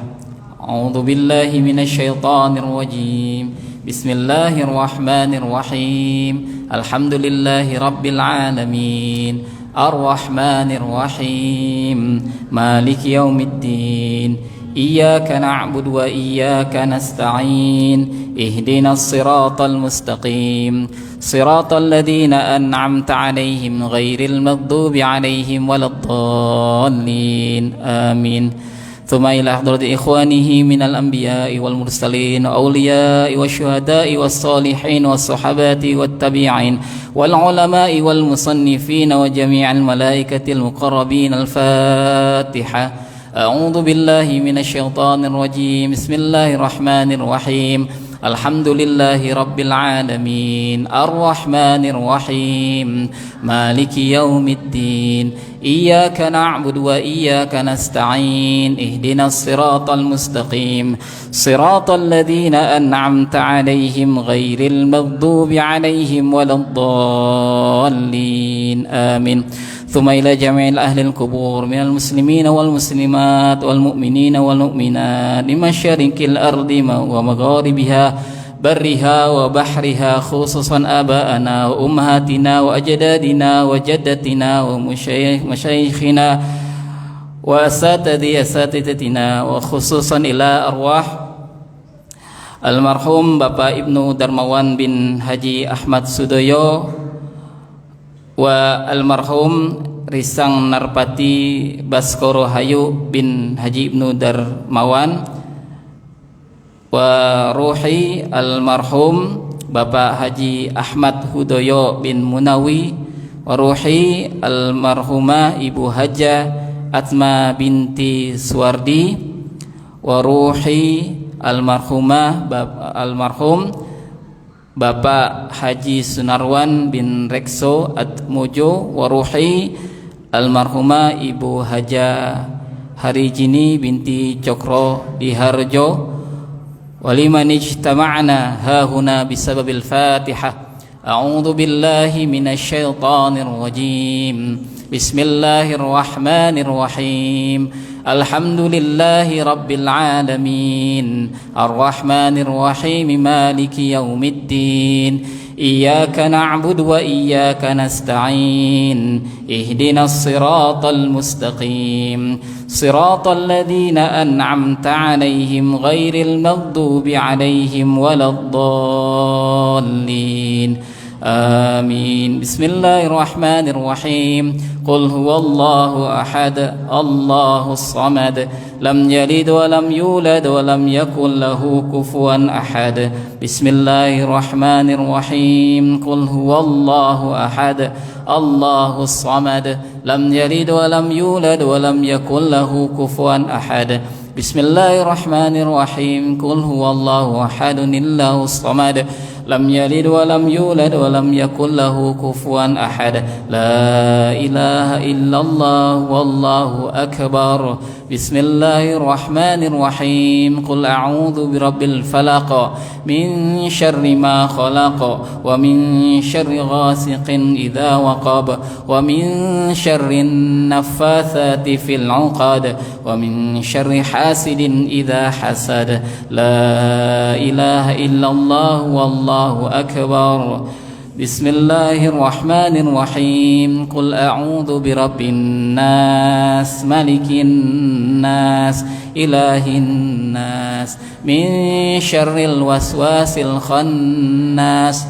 Speaker 1: A'udzu billahi minasy syaithanir rajim. Bismillahirrahmanirrahim. Alhamdulillahi rabbil alamin. Ar-Rahmanir Rahim. Maliki yaumiddin. Iyyaka na'budu wa iyyaka nasta'in. Ihdinas siratal mustaqim. Siratal ladzina an'amta 'alaihim ghairil maghdubi 'alaihim waladdallin. Amin. ثم إلى حضرة إخوانه من الأنبياء والمرسلين وأولياء والشهداء والصالحين والصحابة والتابعين والعلماء والمصنفين وجميع الملائكة المقربين. الفاتحة. أعوذ بالله من الشيطان الرجيم. بسم الله الرحمن الرحيم. الحمد لله رب العالمين. الرحمن الرحيم. مالك يوم الدين. إياك نعبد وإياك نستعين. اهدنا الصراط المستقيم. صراط الذين أنعمت عليهم غير المغضوب عليهم ولا الضالين. آمين. ثم إلى جميع أهل القبور من المسلمين والمسلمات والمؤمنين والمؤمنات لمشارق الأرض ومغاربها برها وبحرها، خصوصا آباءنا وأمهاتنا وأجدادنا وجدتنا ومشايخنا وأساتذتنا، وخصوصا إلى أرواح almarhum Bapak Ibnu Darmawan bin Haji Ahmad Sudoyo wa almarhum Risang Narpati Baskoro Hayu bin Haji Ibnu Darmawan, wa ruhi almarhum Bapak Haji Ahmad Hudoyo bin Munawi, wa ruhi almarhumah Ibu Haja Atma binti Suwardi, wa ruhi almarhumah almarhum Bapak Haji Sunarwan bin Rekso Atmojo, wa ruhi almarhumah Ibu Haja Harijini binti Cokro Diharjo, waliman ijtama'na hahuna bisababil Fatihah. A'udzu billahi minasy syaithanir rajim. Bismillahirrahmanirrahim. Alhamdulillahi rabbil alamin. Ar-Rahmanir Rahim. Maliki yaumiddin. Iyyaka na'budu wa iyyaka nasta'in. Ihdinas siratal mustaqim. Siratal ladzina an'amta 'alaihim ghairil maghdubi 'alaihim waladdallin. Amin. Bismillahirrahmanirrahim. Qul huwallahu ahad, Allahus samad, lam yalid wa lam yulad wa lam yakul lahu kufuwan ahad. Bismillahirrahmanirrahim. Qul huwallahu ahad, Allahus samad, lam yalid wa lam yulad wa lam yakul lahu kufuwan ahad. Bismillahirrahmanirrahim. Qul huwallahu ahadun illahus samad, lam yalid wa lam yulad wa lam yakul lahu kufuwan ahad. La ilaha illallah wallahu akbar. بسم الله الرحمن الرحيم قل أعوذ برب الفلق من شر ما خلق ومن شر غاسق إذا وقب ومن شر النفاثات في العقد ومن شر حاسد إذا حسد لا إله إلا الله والله أكبر بسم الله الرحمن الرحيم قل أعوذ برب الناس ملك الناس إله الناس من شر الوسواس الخناس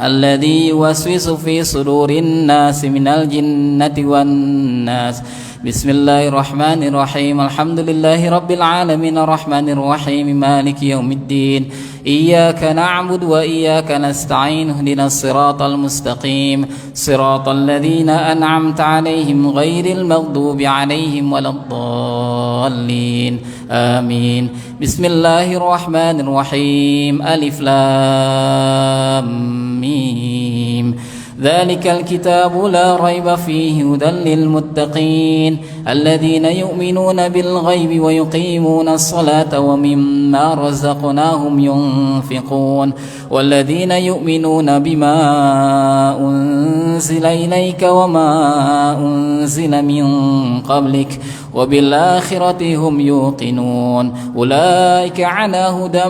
Speaker 1: الذي يوسوس في صدور الناس من الجنة والناس بسم الله الرحمن الرحيم الحمد لله رب العالمين الرحمن الرحيم مالك يوم الدين إياك نعبد وإياك نستعين اهدنا الصراط المستقيم صراط الذين أنعمت عليهم غير المغضوب عليهم ولا الضالين آمين بسم الله الرحمن الرحيم ألف لام ميم ذلك الكتاب لا ريب فيه هدى للمتقين الذين يؤمنون بالغيب ويقيمون الصلاة ومما رزقناهم ينفقون والذين يؤمنون بما أنزل إليك وما أنزل من قبلك وبالآخرة هم يوقنون أولئك على هدى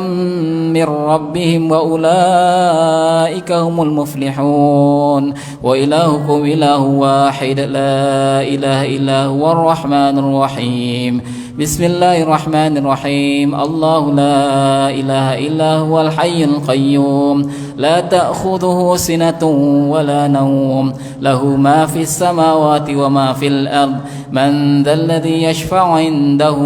Speaker 1: من ربهم وأولئك هم المفلحون وإلهكم إله واحد لا إله إلا هو الرحمن الرحيم بسم الله الرحمن الرحيم الله لا إله إلا هو الحي القيوم لا تأخذه سنة ولا نوم له ما في السماوات وما في الأرض من ذا الذي يشفع عنده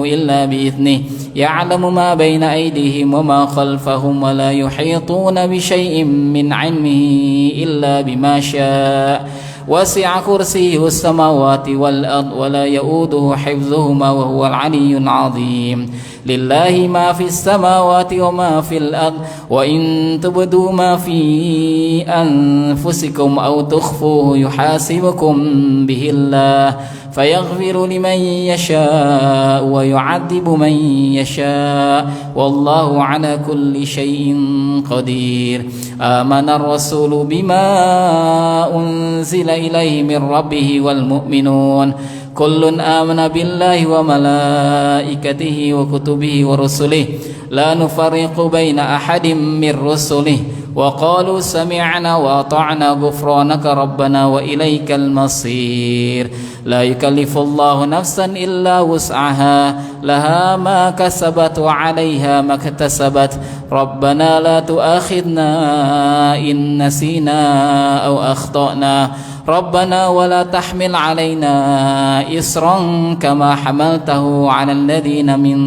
Speaker 1: إلا بإذنه يعلم ما بين أيديهم وما خلفهم ولا يحيطون بشيء من علمه إلا بما شاء وسع كرسيه السماوات والأرض ولا يؤوده حفظهما وهو العلي العظيم لله ما في السماوات وما في الأرض وإن تبدوا ما في أنفسكم أو تخفوه يحاسبكم به الله فيغفر لمن يشاء ويعذب من يشاء والله على كل شيء قدير آمن الرسول بما أنزل إليه من ربه والمؤمنون كل آمن بالله وملائكته وكتبه ورسله لا نفرق بين أحد من رسله وقالوا سمعنا وأطعنا غفرانك ربنا وإليك المصير لا يكلف الله نفسا إلا وسعها لها ما كسبت وعليها ما اكتسبت ربنا لا تؤاخذنا إن نسينا أو أخطأنا ربنا ولا تحمل علينا إصرا كما حملته على الذين من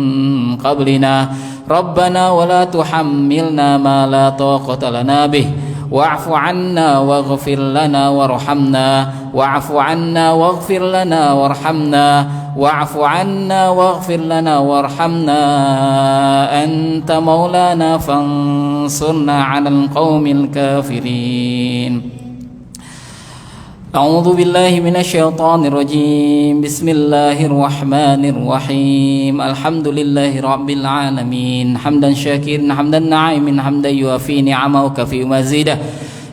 Speaker 1: قبلنا ربنا ولا تحملنا ما لا طاقة لنا به واعف عنا واغفر لنا وارحمنا واعف عنا واغفر لنا وارحمنا واعف عنا واغفر لنا وارحمنا أنت مولانا فانصرنا على القوم الكافرين أعوذ بالله من الشيطان الرجيم بسم الله الرحمن الرحيم الحمد لله رب العالمين حمدا شاكرا حمدا نعيما حمدا يوافي نعمه وكفي مزيده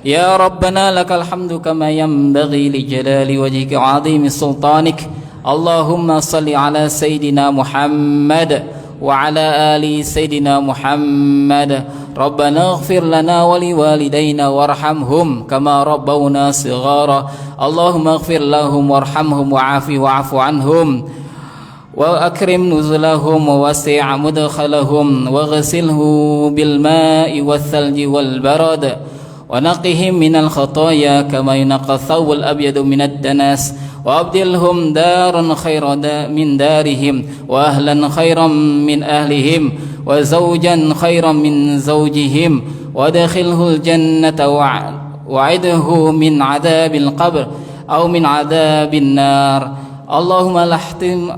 Speaker 1: يا ربنا لك الحمد كما ينبغي لجلال وجهك وعظيم سلطانك اللهم صل على سيدنا محمد وعلى آل سيدنا محمد ربنا اغفر لنا ولوالدينا وارحمهم كما ربونا صغارا اللهم اغفر لهم وارحمهم واعف عنهم وأكرم نزلهم ووسع مدخلهم واغسله بالماء والثلج والبرد ونقهم من الخطايا كما ينقى الثوب الأبيض من الدنس وأبدلهم دارا خيرا من دارهم وأهلا خيرا من أهلهم وزوجا خيرا من زوجهم وادخله الجنة وعده من عذاب القبر أو من عذاب النار اللهم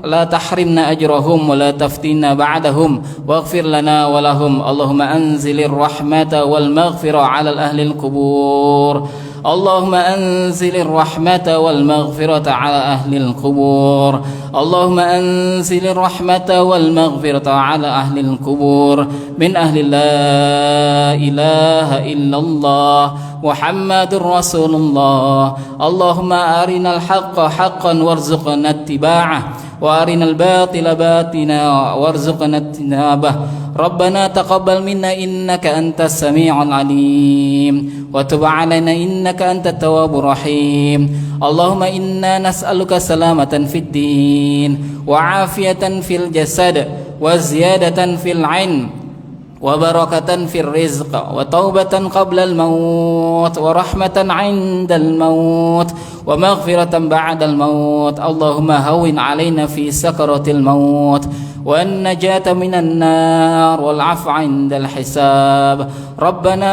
Speaker 1: لا تحرمنا أجرهم ولا تفتنا بعدهم واغفر لنا ولهم اللهم أنزل الرحمة والمغفرة على أهل القبور اللهم أنزل الرحمة والمغفرة على أهل القبور اللهم أنزل الرحمة والمغفرة على أهل القبور من أهل لا إله إلا الله محمد رسول الله اللهم أرنا الحق حقا وارزقنا اتباعه وأرنا الباطل باطلا وارزقنا اجتنابه ربنا تقبل منا إنك أنت السميع العليم وتب علينا إنك أنت التواب الرحيم اللهم إنا نسألك سلامة في الدين وعافية في الجسد وزيادة في العلم وبركة في الرزق وتوبة قبل الموت ورحمة عند الموت ومغفرة بعد الموت اللهم هون علينا في سكرة الموت والنجاة من النار والعفو عند الحساب ربنا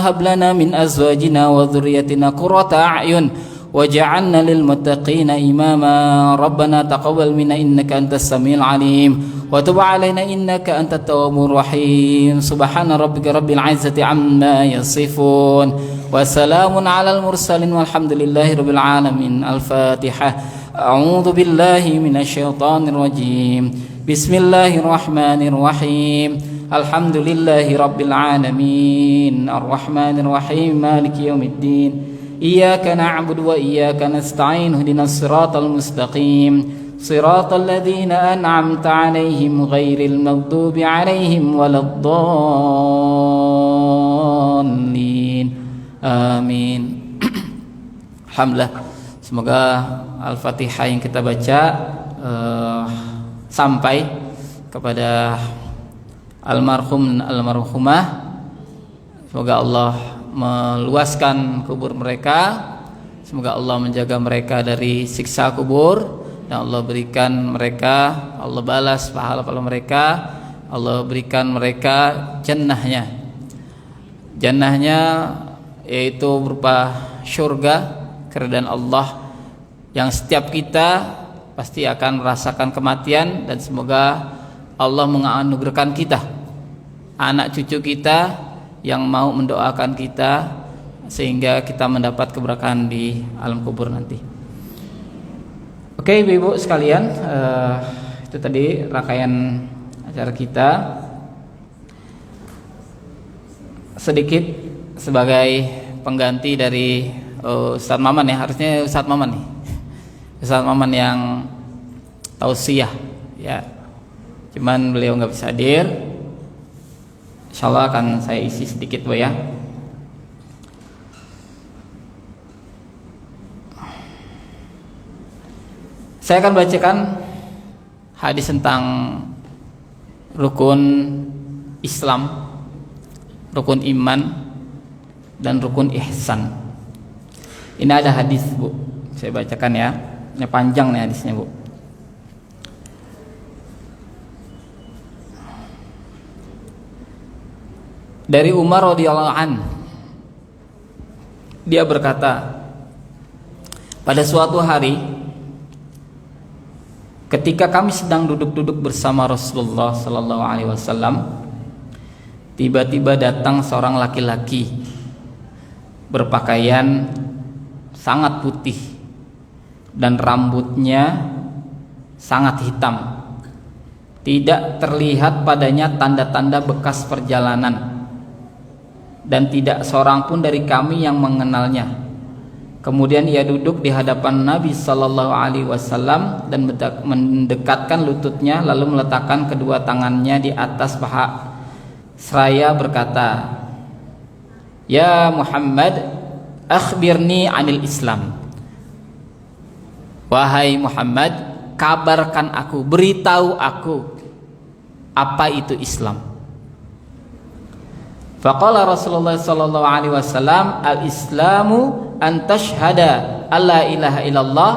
Speaker 1: هب لنا من أزواجنا وذريتنا قرة أعين وجعلنا للمتقين إماما ربنا تقبل منا إنك أنت السميع العليم وتب علينا إنك أنت التواب الرحيم سبحان ربك رب العزة عما يصفون وسلام على المرسلين والحمد لله رب العالمين الفاتحة أعوذ بالله من الشيطان الرجيم بسم الله الرحمن الرحيم الحمد لله رب العالمين الرحمن الرحيم مالك يوم الدين إياك نعبد وإياك نستعين اهدنا الصراط المستقيم صراط الذين أنعمت عليهم غير المغضوب عليهم ولا الضالين آمين. Alhamdulillah, semoga Al-Fatihah yang kita baca sampai kepada almarhum almarhumah. Semoga Allah meluaskan kubur mereka, semoga Allah menjaga mereka dari siksa kubur, dan Allah berikan mereka, Allah balas pahala-pahala mereka, Allah berikan mereka jannahnya yaitu berupa syurga keridhaan Allah yang setiap kita pasti akan merasakan kematian, dan semoga Allah menganugerahkan kita anak cucu kita yang mau mendoakan kita sehingga kita mendapat keberkahan di alam kubur nanti. Oke, Ibu-ibu sekalian, itu tadi rangkaian acara kita. Sedikit sebagai pengganti dari Ustadz Maman ya, harusnya Ustadz Maman nih. Ustadz Maman yang tausiah ya. Cuman beliau nggak bisa hadir. Insyaallah akan saya isi sedikit Bu ya. Saya akan bacakan hadis tentang rukun Islam, rukun iman, dan rukun ihsan. Ini ada hadis Bu, saya bacakan ya. Ini panjang nih hadisnya Bu. Dari Umar radhiyallahu an, dia berkata, pada suatu hari ketika kami sedang duduk-duduk bersama Rasulullah sallallahu alaihi wasallam, tiba-tiba datang seorang laki-laki berpakaian sangat putih dan rambutnya sangat hitam. Tidak terlihat padanya tanda-tanda bekas perjalanan, dan tidak seorang pun dari kami yang mengenalnya. Kemudian ia duduk di hadapan Nabi sallallahu alaihi wasallam dan mendekatkan lututnya, lalu meletakkan kedua tangannya di atas paha seraya berkata, "Ya Muhammad, akhbirni 'anil Islam." Wahai Muhammad, kabarkan aku, beritahu aku apa itu Islam. Faqala Rasulullah sallallahu alaihi wasallam, "Al-Islamu an tashhada alla ilaha illallah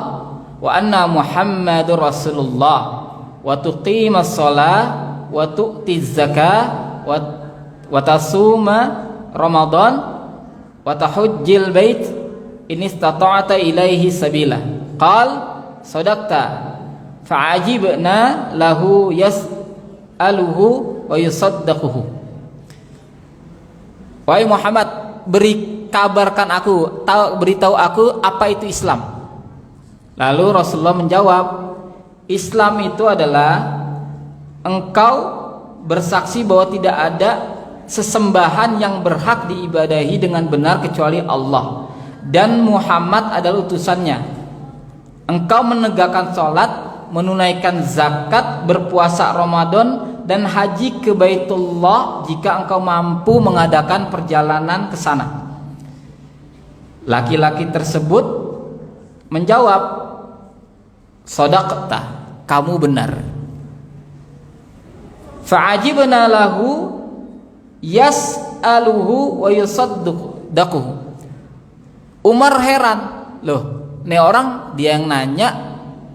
Speaker 1: wa anna Muhammadur Rasulullah wa tuqimas shalah wa tu'tiz zakah wa tasuma Ramadan wa tahujjil bait in istata'ta ilaihi sabila." Qal sadaqta fa'ajibna lahu yas'aluhu wa yusaddaquhu. Wahai Muhammad, kabarkan aku, beritahu aku apa itu Islam. Lalu Rasulullah menjawab, Islam itu adalah engkau bersaksi bahwa tidak ada sesembahan yang berhak diibadahi dengan benar kecuali Allah, dan Muhammad adalah utusannya. Engkau menegakkan sholat, menunaikan zakat, berpuasa Ramadan, dan haji ke Baitullah jika engkau mampu mengadakan perjalanan ke sana. Laki-laki tersebut menjawab, Shadaqta, kamu benar. Fa'ajibna lahu yas'aluhu wa yusaddaquhu. Umar heran, loh, ini orang dia yang nanya,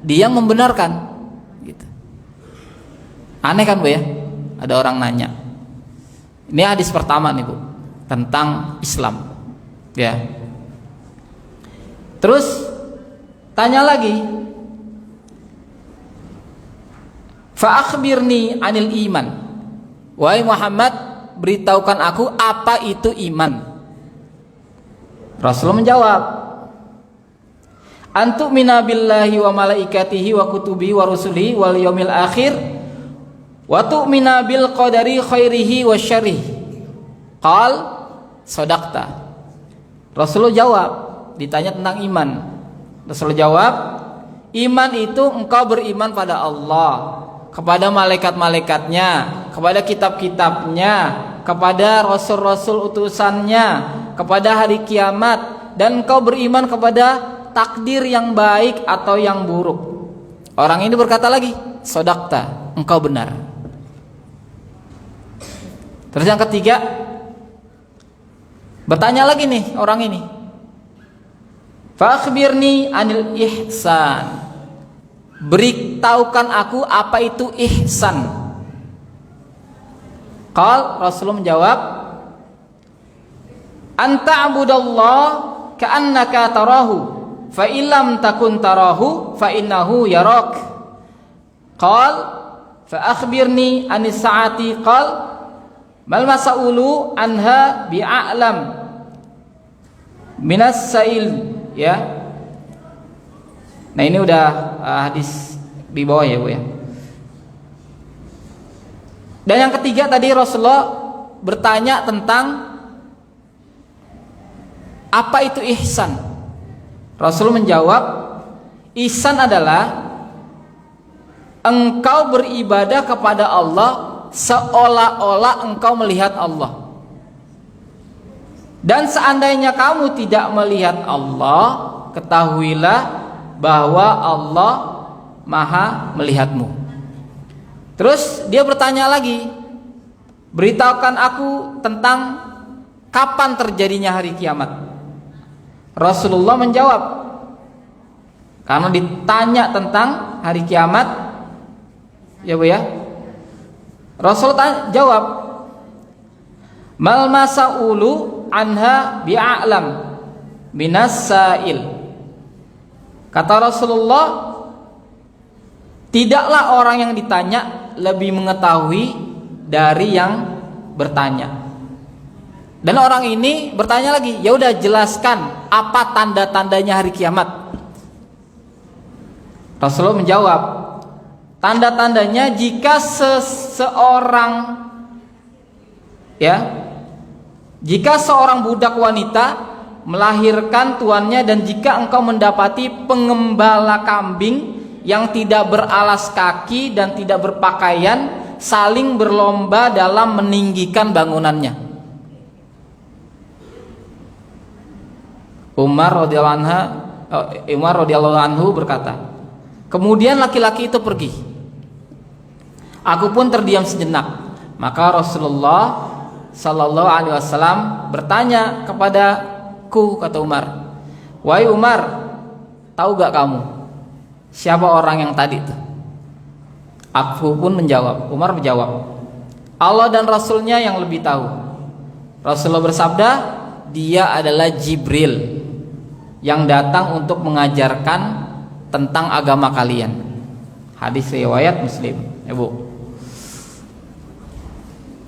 Speaker 1: dia yang membenarkan. Aneh kan Bu ya, ada orang nanya. Ini hadis pertama nih Bu, tentang Islam ya. Terus tanya lagi, fa akhbirni anil iman, wahai Muhammad, beritahukan aku apa itu iman. Rasulullah menjawab, antu'mina billahi wa malaikatihi wa kutubihi wa rusulihi wal yaumil akhir wa tu'mina bil qadari khairihi wa syarrihi. Qal shadaqta. Rasulullah jawab, ditanya tentang iman. Rasulullah jawab, iman itu engkau beriman pada Allah, kepada malaikat-malaikatnya, kepada kitab-kitabnya, kepada rasul-rasul utusannya, kepada hari kiamat, dan engkau beriman kepada takdir yang baik atau yang buruk. Orang ini berkata lagi, shadaqta, engkau benar. Terus yang ketiga, bertanya lagi nih orang ini, fa akhbirni anil ihsan, beritahukan aku apa itu ihsan. Qal, Rasulullah menjawab, anta'budallah ka'annaka tarahu, fa illam takun tarahu fa innahu yarak. Qal, fa akhbirni anis saati. Qal, mal mas'ulu anha bi'a'lam minas sa'il, ya. Nah ini udah hadis di bawah ya Bu ya. Dan yang ketiga tadi Rasulullah bertanya tentang apa itu ihsan. Rasulullah menjawab, ihsan adalah engkau beribadah kepada Allah seolah-olah engkau melihat Allah. Dan seandainya kamu tidak melihat Allah, ketahuilah bahwa Allah Maha melihatmu. Terus dia bertanya lagi, beritahukan aku tentang kapan terjadinya hari kiamat. Rasulullah menjawab, karena ditanya tentang hari kiamat, ya Bu ya, Rasul jawab, mal mas'ulu anha bi'a'lam minas sa'il. Kata Rasulullah, tidaklah orang yang ditanya lebih mengetahui dari yang bertanya. Dan orang ini bertanya lagi, ya udah jelaskan apa tanda-tandanya hari kiamat. Rasulullah menjawab, tanda-tandanya jika seseorang, ya, jika seorang budak wanita melahirkan tuannya, dan jika engkau mendapati pengembala kambing yang tidak beralas kaki dan tidak berpakaian saling berlomba dalam meninggikan bangunannya. Umar radhiyallahu anhu berkata, kemudian laki-laki itu pergi. Aku pun terdiam sejenak. Maka Rasulullah sallallahu alaihi wasallam bertanya kepadaku, kata Umar, wahai Umar, tahu gak kamu siapa orang yang tadi itu? Aku pun menjawab, Umar menjawab, Allah dan Rasulnya yang lebih tahu. Rasulullah bersabda, dia adalah Jibril yang datang untuk mengajarkan tentang agama kalian. Hadis riwayat Muslim, ya Bu.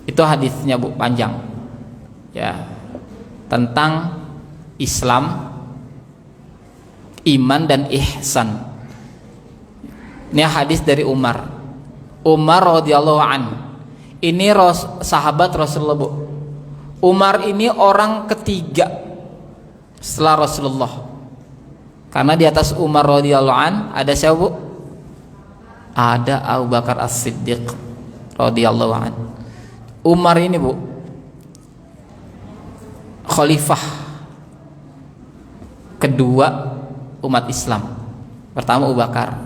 Speaker 1: Itu hadisnya Bu, panjang. Ya. Tentang Islam, iman dan ihsan. Ini hadis dari Umar. Umar radhiyallahu an. Ini sahabat Rasulullah, Bu. Umar ini orang ketiga setelah Rasulullah. Karena di atas Umar radhiyallahu an ada siapa, Bu? Ada Abu Bakar As-Siddiq radhiyallahu an. Umar ini, Bu, khalifah kedua umat Islam. Pertama Abu Bakar.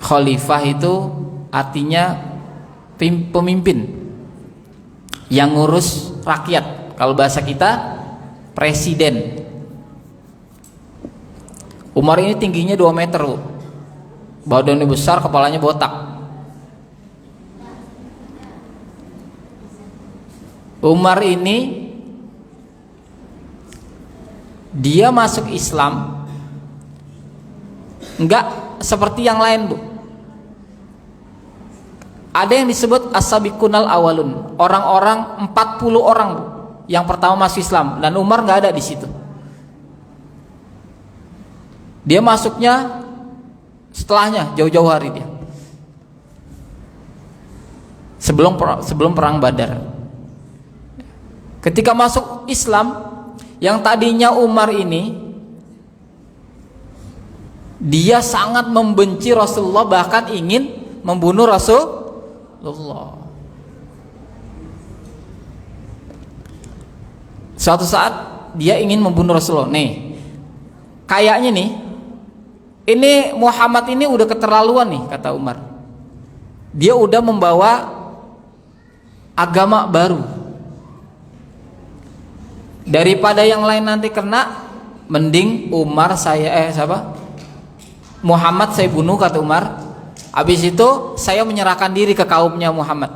Speaker 1: Khalifah itu artinya pemimpin yang ngurus rakyat. Kalau bahasa kita presiden. Umar ini tingginya 2 meter, Bu. Badannya besar, kepalanya botak. Umar ini dia masuk Islam enggak seperti yang lain, Bu. Ada yang disebut as-sabiqunal awalun, orang-orang 40 orang, Bu, yang pertama masuk Islam, dan Umar enggak ada di situ. Dia masuknya setelahnya, jauh-jauh hari dia. Sebelum perang Badar. Ketika masuk Islam, yang tadinya Umar ini dia sangat membenci Rasulullah, bahkan ingin membunuh Rasulullah. Suatu saat dia ingin membunuh Rasulullah. Nih, kayaknya nih, ini Muhammad ini udah keterlaluan nih, kata Umar. Dia udah membawa agama baru. Daripada yang lain nanti kena, mending Muhammad saya bunuh, kata Umar. Habis itu saya menyerahkan diri ke kaumnya Muhammad.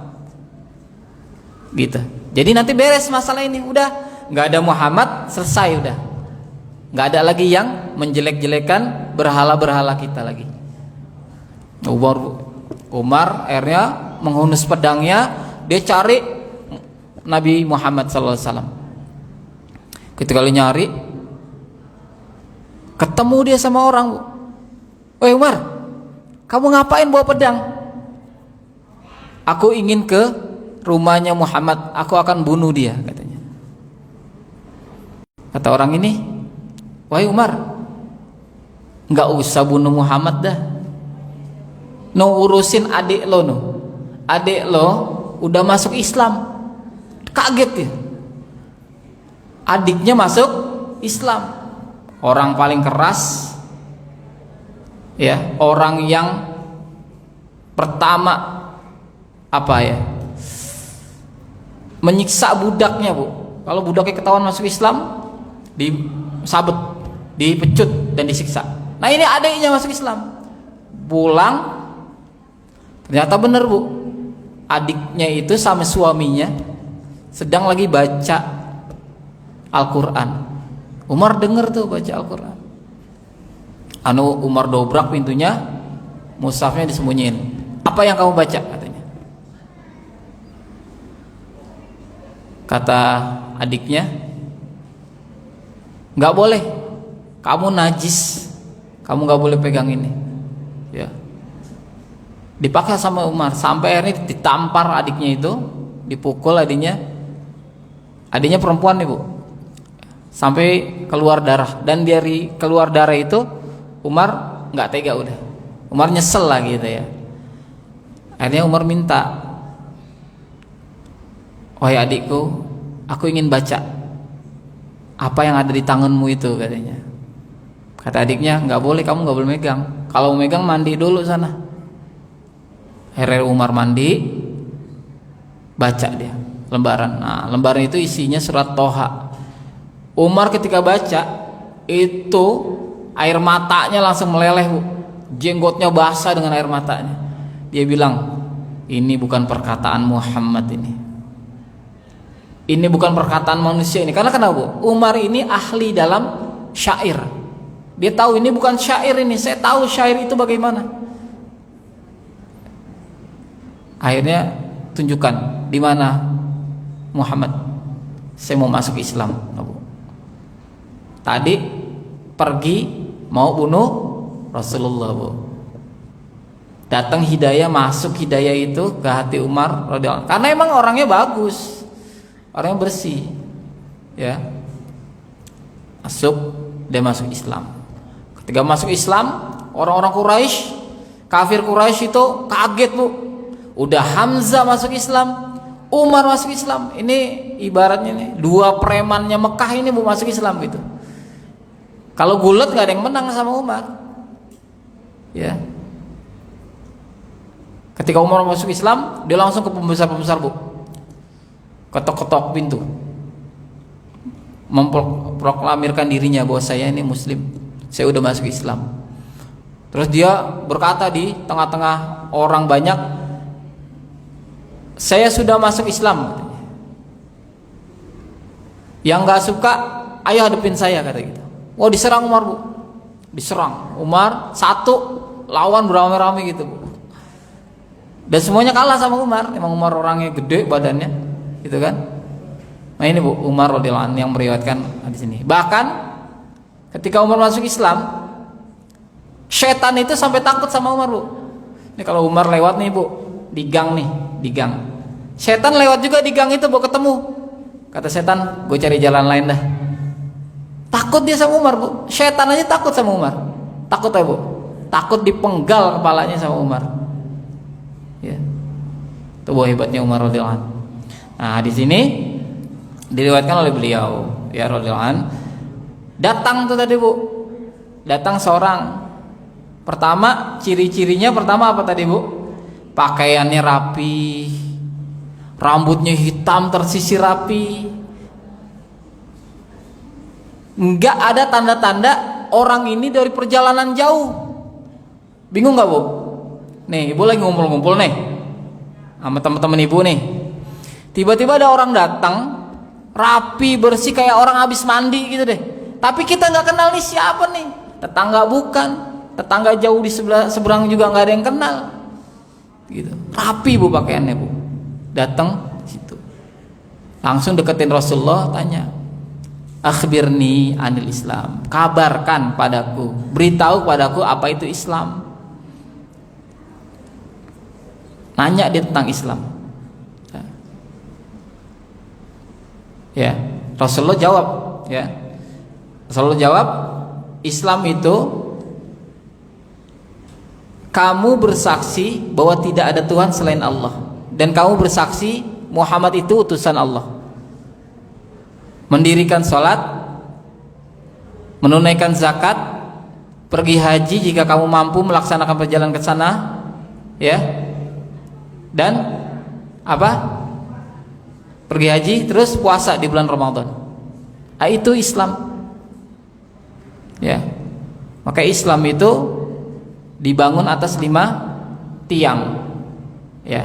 Speaker 1: Gitu. Jadi nanti beres masalah ini, udah nggak ada Muhammad, selesai udah. Nggak ada lagi yang menjelek-jelekan berhala-berhala kita lagi. Umar akhirnya menghunus pedangnya, dia cari Nabi Muhammad SAW. Ketika dia nyari, ketemu dia sama orang. Woi Umar, kamu ngapain bawa pedang? Aku ingin ke rumahnya Muhammad, aku akan bunuh dia, katanya. Kata orang ini, wahai Umar, nggak usah bunuh Muhammad dah. Urusin adik lo, adik lo udah masuk Islam. Kaget ya, adiknya masuk Islam. Orang paling keras, ya, orang yang pertama menyiksa budaknya, Bu. Kalau budaknya ketahuan masuk Islam, disabet, dipecut dan disiksa. Nah, ini adiknya masuk Islam. Pulang, ternyata benar, Bu, adiknya itu sama suaminya sedang lagi baca Al-Quran. Umar dengar tuh baca Al-Quran. Umar dobrak pintunya, mushafnya disembunyiin. Apa yang kamu baca, katanya. Kata adiknya, nggak boleh, kamu najis, kamu nggak boleh pegang ini. Ya, dipaksa sama Umar sampai akhirnya ditampar adiknya itu, dipukul adiknya. Adiknya perempuan nih, Bu, sampai keluar darah. Dan dari keluar darah itu Umar nggak tega, udah. Umar nyesel lah gitu ya. Akhirnya Umar minta, wahai adikku, aku ingin baca apa yang ada di tanganmu itu, katanya. Kata adiknya, nggak boleh, kamu nggak boleh megang. Kalau megang mandi dulu sana. Akhirnya Umar mandi, baca dia lembaran. Nah, lembaran itu isinya surat Toha. Umar ketika baca itu air matanya langsung meleleh, Bu. Jenggotnya basah dengan air matanya. Dia bilang, ini bukan perkataan Muhammad ini. Ini bukan perkataan manusia ini. Karena kenapa, Bu? Umar ini ahli dalam syair. Dia tahu ini bukan syair ini. Saya tahu syair itu bagaimana. Akhirnya tunjukkan di mana Muhammad. Saya mau masuk Islam, Bu. tadi pergi mau bunuh Rasulullah, Bu. Datang hidayah, masuk hidayah itu ke hati Umar radhiyallahu anhu. Karena emang orangnya bagus, orangnya bersih, ya. Dia masuk Islam. Ketika masuk Islam, orang-orang Quraisy, kafir Quraisy itu kaget, Bu. Udah Hamzah masuk Islam, Umar masuk Islam. Ini ibaratnya nih dua premannya Mekah ini, Bu, masuk Islam gitu. Kalau gulat nggak ada yang menang sama Umar, ya. Ketika Umar masuk Islam, dia langsung ke pembesar-pembesar, Bu. Ketok-ketok pintu, memproklamirkan dirinya bahwa saya ini Muslim, saya udah masuk Islam. Terus dia berkata di tengah-tengah orang banyak, saya sudah masuk Islam. Yang nggak suka, ayo hadapin saya, kata gitu. Wah, diserang Umar, Bu. Diserang Umar satu lawan beramai-ramai gitu, Bu. Dan semuanya kalah sama Umar. Emang Umar orangnya gede badannya, gitu kan? Nah ini, Bu, Umar radhiyallahu anhu yang meriwayatkan di sini. Bahkan ketika Umar masuk Islam, setan itu sampai takut sama Umar, Bu. Ini kalau Umar lewat nih, Bu, di gang nih, di gang. Setan lewat juga di gang itu, Bu, ketemu. Kata setan, gue cari jalan lain dah. Takut dia sama Umar, Bu. Setan aja takut sama Umar. Takut ya, Bu. Takut dipenggal kepalanya sama Umar. Ya. Itu bahwa hebatnya Umar radhiyallahu anhu. Nah, di sini diriwayatkan oleh beliau, ya radhiyallahu anhu. Datang tuh tadi, Bu. Datang seorang. Pertama, ciri-cirinya pertama apa tadi, Bu? Pakaiannya rapi, rambutnya hitam tersisir rapi. Enggak ada tanda-tanda orang ini dari perjalanan jauh. Bingung nggak, Bu? Nih, Ibu lagi ngumpul-ngumpul nih sama teman-teman Ibu nih. Tiba-tiba ada orang datang, rapi, bersih kayak orang habis mandi gitu deh. Tapi kita nggak kenal nih siapa nih. Tetangga bukan, tetangga jauh di seberang juga nggak ada yang kenal. Gitu. Rapi, Bu, pakaiannya, Bu. Datang situ. Langsung deketin Rasulullah, tanya, akhbirni anil Islam, kabarkan padaku, beritahu padaku apa itu Islam. Nanya dia tentang Islam. Ya, Rasulullah jawab, ya. Rasulullah jawab, Islam itu kamu bersaksi bahwa tidak ada Tuhan selain Allah, dan kamu bersaksi Muhammad itu utusan Allah. Mendirikan sholat, menunaikan zakat, pergi haji jika kamu mampu melaksanakan perjalanan ke sana, ya. Dan apa? Pergi haji, terus puasa di bulan Ramadan. Ah, itu Islam. Ya. Maka Islam itu dibangun atas 5 tiang. Ya.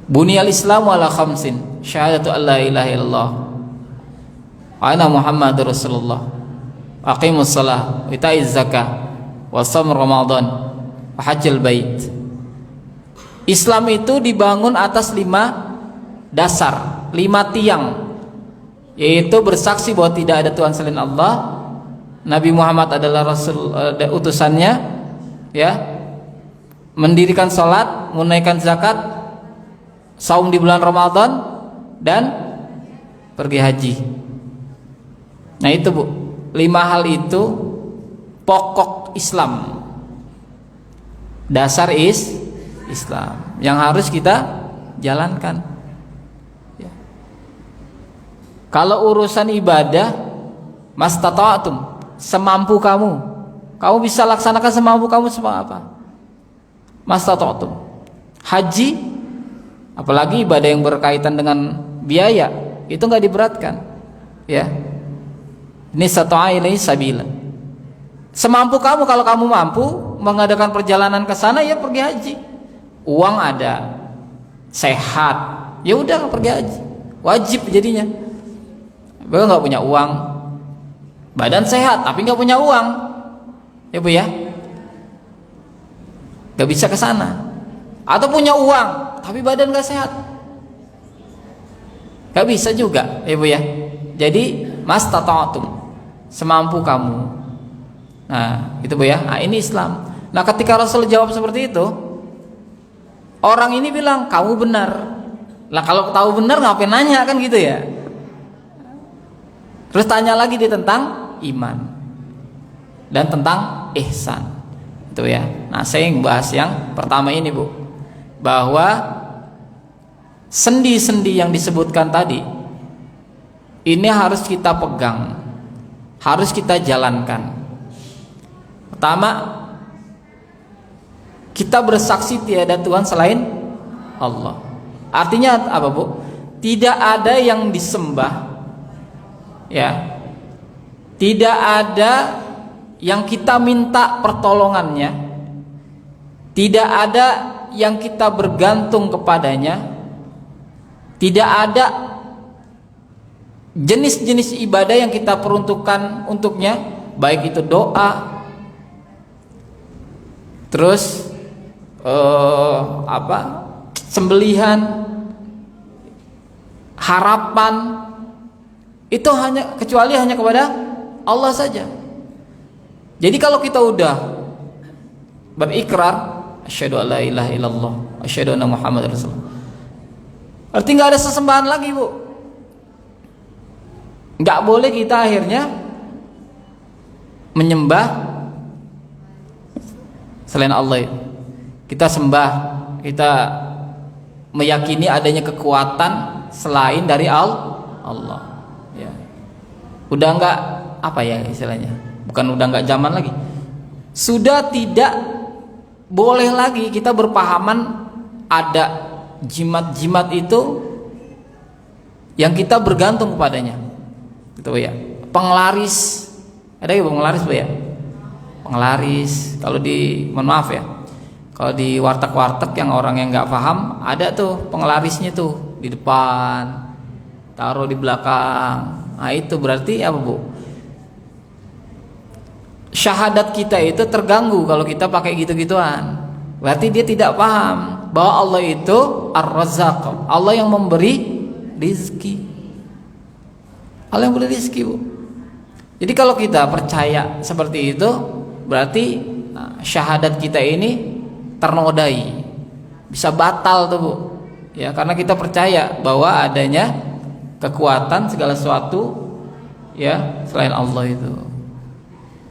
Speaker 1: Bunyal Islamu ala khamsin, syahadatu alla ilaha illallah wa anna Muhammadur Rasulullah, aqimus shalah, itaiz zakah, wa shaum Ramadan, wa hajjal bait. Islam itu dibangun atas 5 dasar, 5 tiang, yaitu bersaksi bahwa tidak ada Tuhan selain Allah, Nabi Muhammad adalah Rasul, utusannya, ya, mendirikan salat, menunaikan zakat, saum di bulan Ramadan, dan pergi haji. Nah itu, Bu, 5 hal itu pokok Islam, dasar Islam yang harus kita jalankan, ya. Kalau urusan ibadah, mastata'tum, semampu kamu bisa laksanakan semampu kamu, semua apa? Mastata'tum. Haji, apalagi ibadah yang berkaitan dengan biaya, itu nggak diberatkan, ya. Ini sata'a ilaihi sabila. Semampu kamu, kalau kamu mampu mengadakan perjalanan ke sana, ya pergi haji. Uang ada, sehat, ya udah pergi haji, wajib jadinya. Bapak nggak punya uang, badan sehat tapi nggak punya uang, ya Bu, ya, nggak bisa ke sana. Atau punya uang tapi badan nggak sehat, nggak bisa juga, ya Bu, ya. Jadi mastata'tum, semampu kamu. Nah, itu Bu ya. Nah, ini Islam. Nah, ketika Rasul jawab seperti itu, orang ini bilang, "Kamu benar." Lah kalau tahu benar ngapain nanya kan gitu ya. Terus tanya lagi dia tentang iman dan tentang ihsan. Itu ya. Nah, saya yang bahas yang pertama ini, Bu. Bahwa sendi-sendi yang disebutkan tadi ini harus kita pegang, harus kita jalankan. Pertama, kita bersaksi tiada Tuhan selain Allah. Artinya apa, Bu? Tidak ada yang disembah, ya. Tidak ada yang kita minta pertolongannya. Tidak ada yang kita bergantung kepadanya. Tidak ada jenis-jenis ibadah yang kita peruntukkan untuknya, baik itu doa, terus sembelihan, harapan, itu kecuali hanya kepada Allah saja. Jadi kalau kita udah berikrar asyhadu alla ilaha illallah asyhadu anna muhammadar rasulullah, arti nggak ada sesembahan lagi, Bu. Nggak boleh kita akhirnya menyembah selain Allah. Kita sembah, kita meyakini adanya kekuatan selain dari Allah. Ya. Udah nggak apa ya istilahnya? Bukan udah nggak zaman lagi. Sudah tidak boleh lagi kita berpahaman ada jimat-jimat itu yang kita bergantung kepadanya. Gitu ya. Penglaris. Ada ya penglaris, Bu ya? Penglaris. Kalau mohon maaf ya. Kalau di warteg-warteg yang orang yang nggak paham, ada tuh penglarisnya tuh di depan, taruh di belakang. Nah, itu berarti apa, Bu? Syahadat kita itu terganggu kalau kita pakai gitu-gituan. Berarti dia tidak paham bahwa Allah itu Ar-Razzaq, Allah yang memberi rizki. Allah yang memberi rizki, Bu. Jadi kalau kita percaya seperti itu, berarti syahadat kita ini ternodai, bisa batal tuh, Bu. Ya, karena kita percaya bahwa adanya kekuatan segala sesuatu ya selain Allah itu.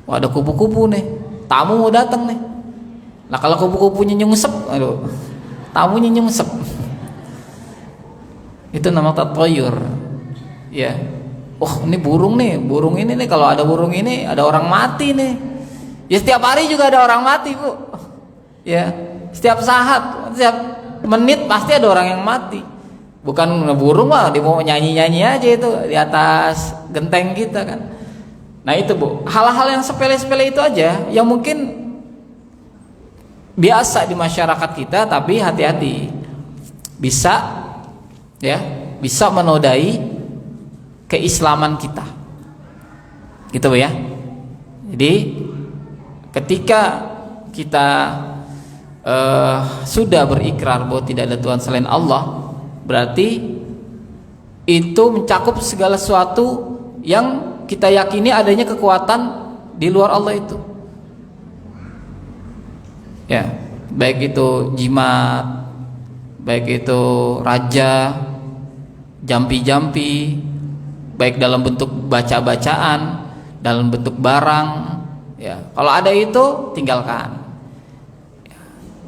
Speaker 1: Wah, ada kupu-kupu nih, tamu mau datang nih. Nah, kalau kupu-kupunya nyungsep, aduh, tamunya nyungsep. Itu nama tatayur. Ya. Oh, ini burung nih, burung ini nih, kalau ada burung ini ada orang mati nih. Ya setiap hari juga ada orang mati, Bu. Ya, setiap saat, setiap menit pasti ada orang yang mati. Bukan burung mah dia mau nyanyi-nyanyi aja itu di atas genteng kita kan. Nah itu, Bu, hal-hal yang sepele-sepele itu aja yang mungkin biasa di masyarakat kita, tapi hati-hati bisa menodai keislaman kita. Gitu, Bu ya. Jadi ketika kita sudah berikrar bahwa tidak ada Tuhan selain Allah, berarti itu mencakup segala sesuatu yang kita yakini adanya kekuatan di luar Allah itu. Ya, baik itu jimat, baik itu raja, jampi-jampi, baik dalam bentuk baca-bacaan, dalam bentuk barang. Ya, kalau ada itu tinggalkan.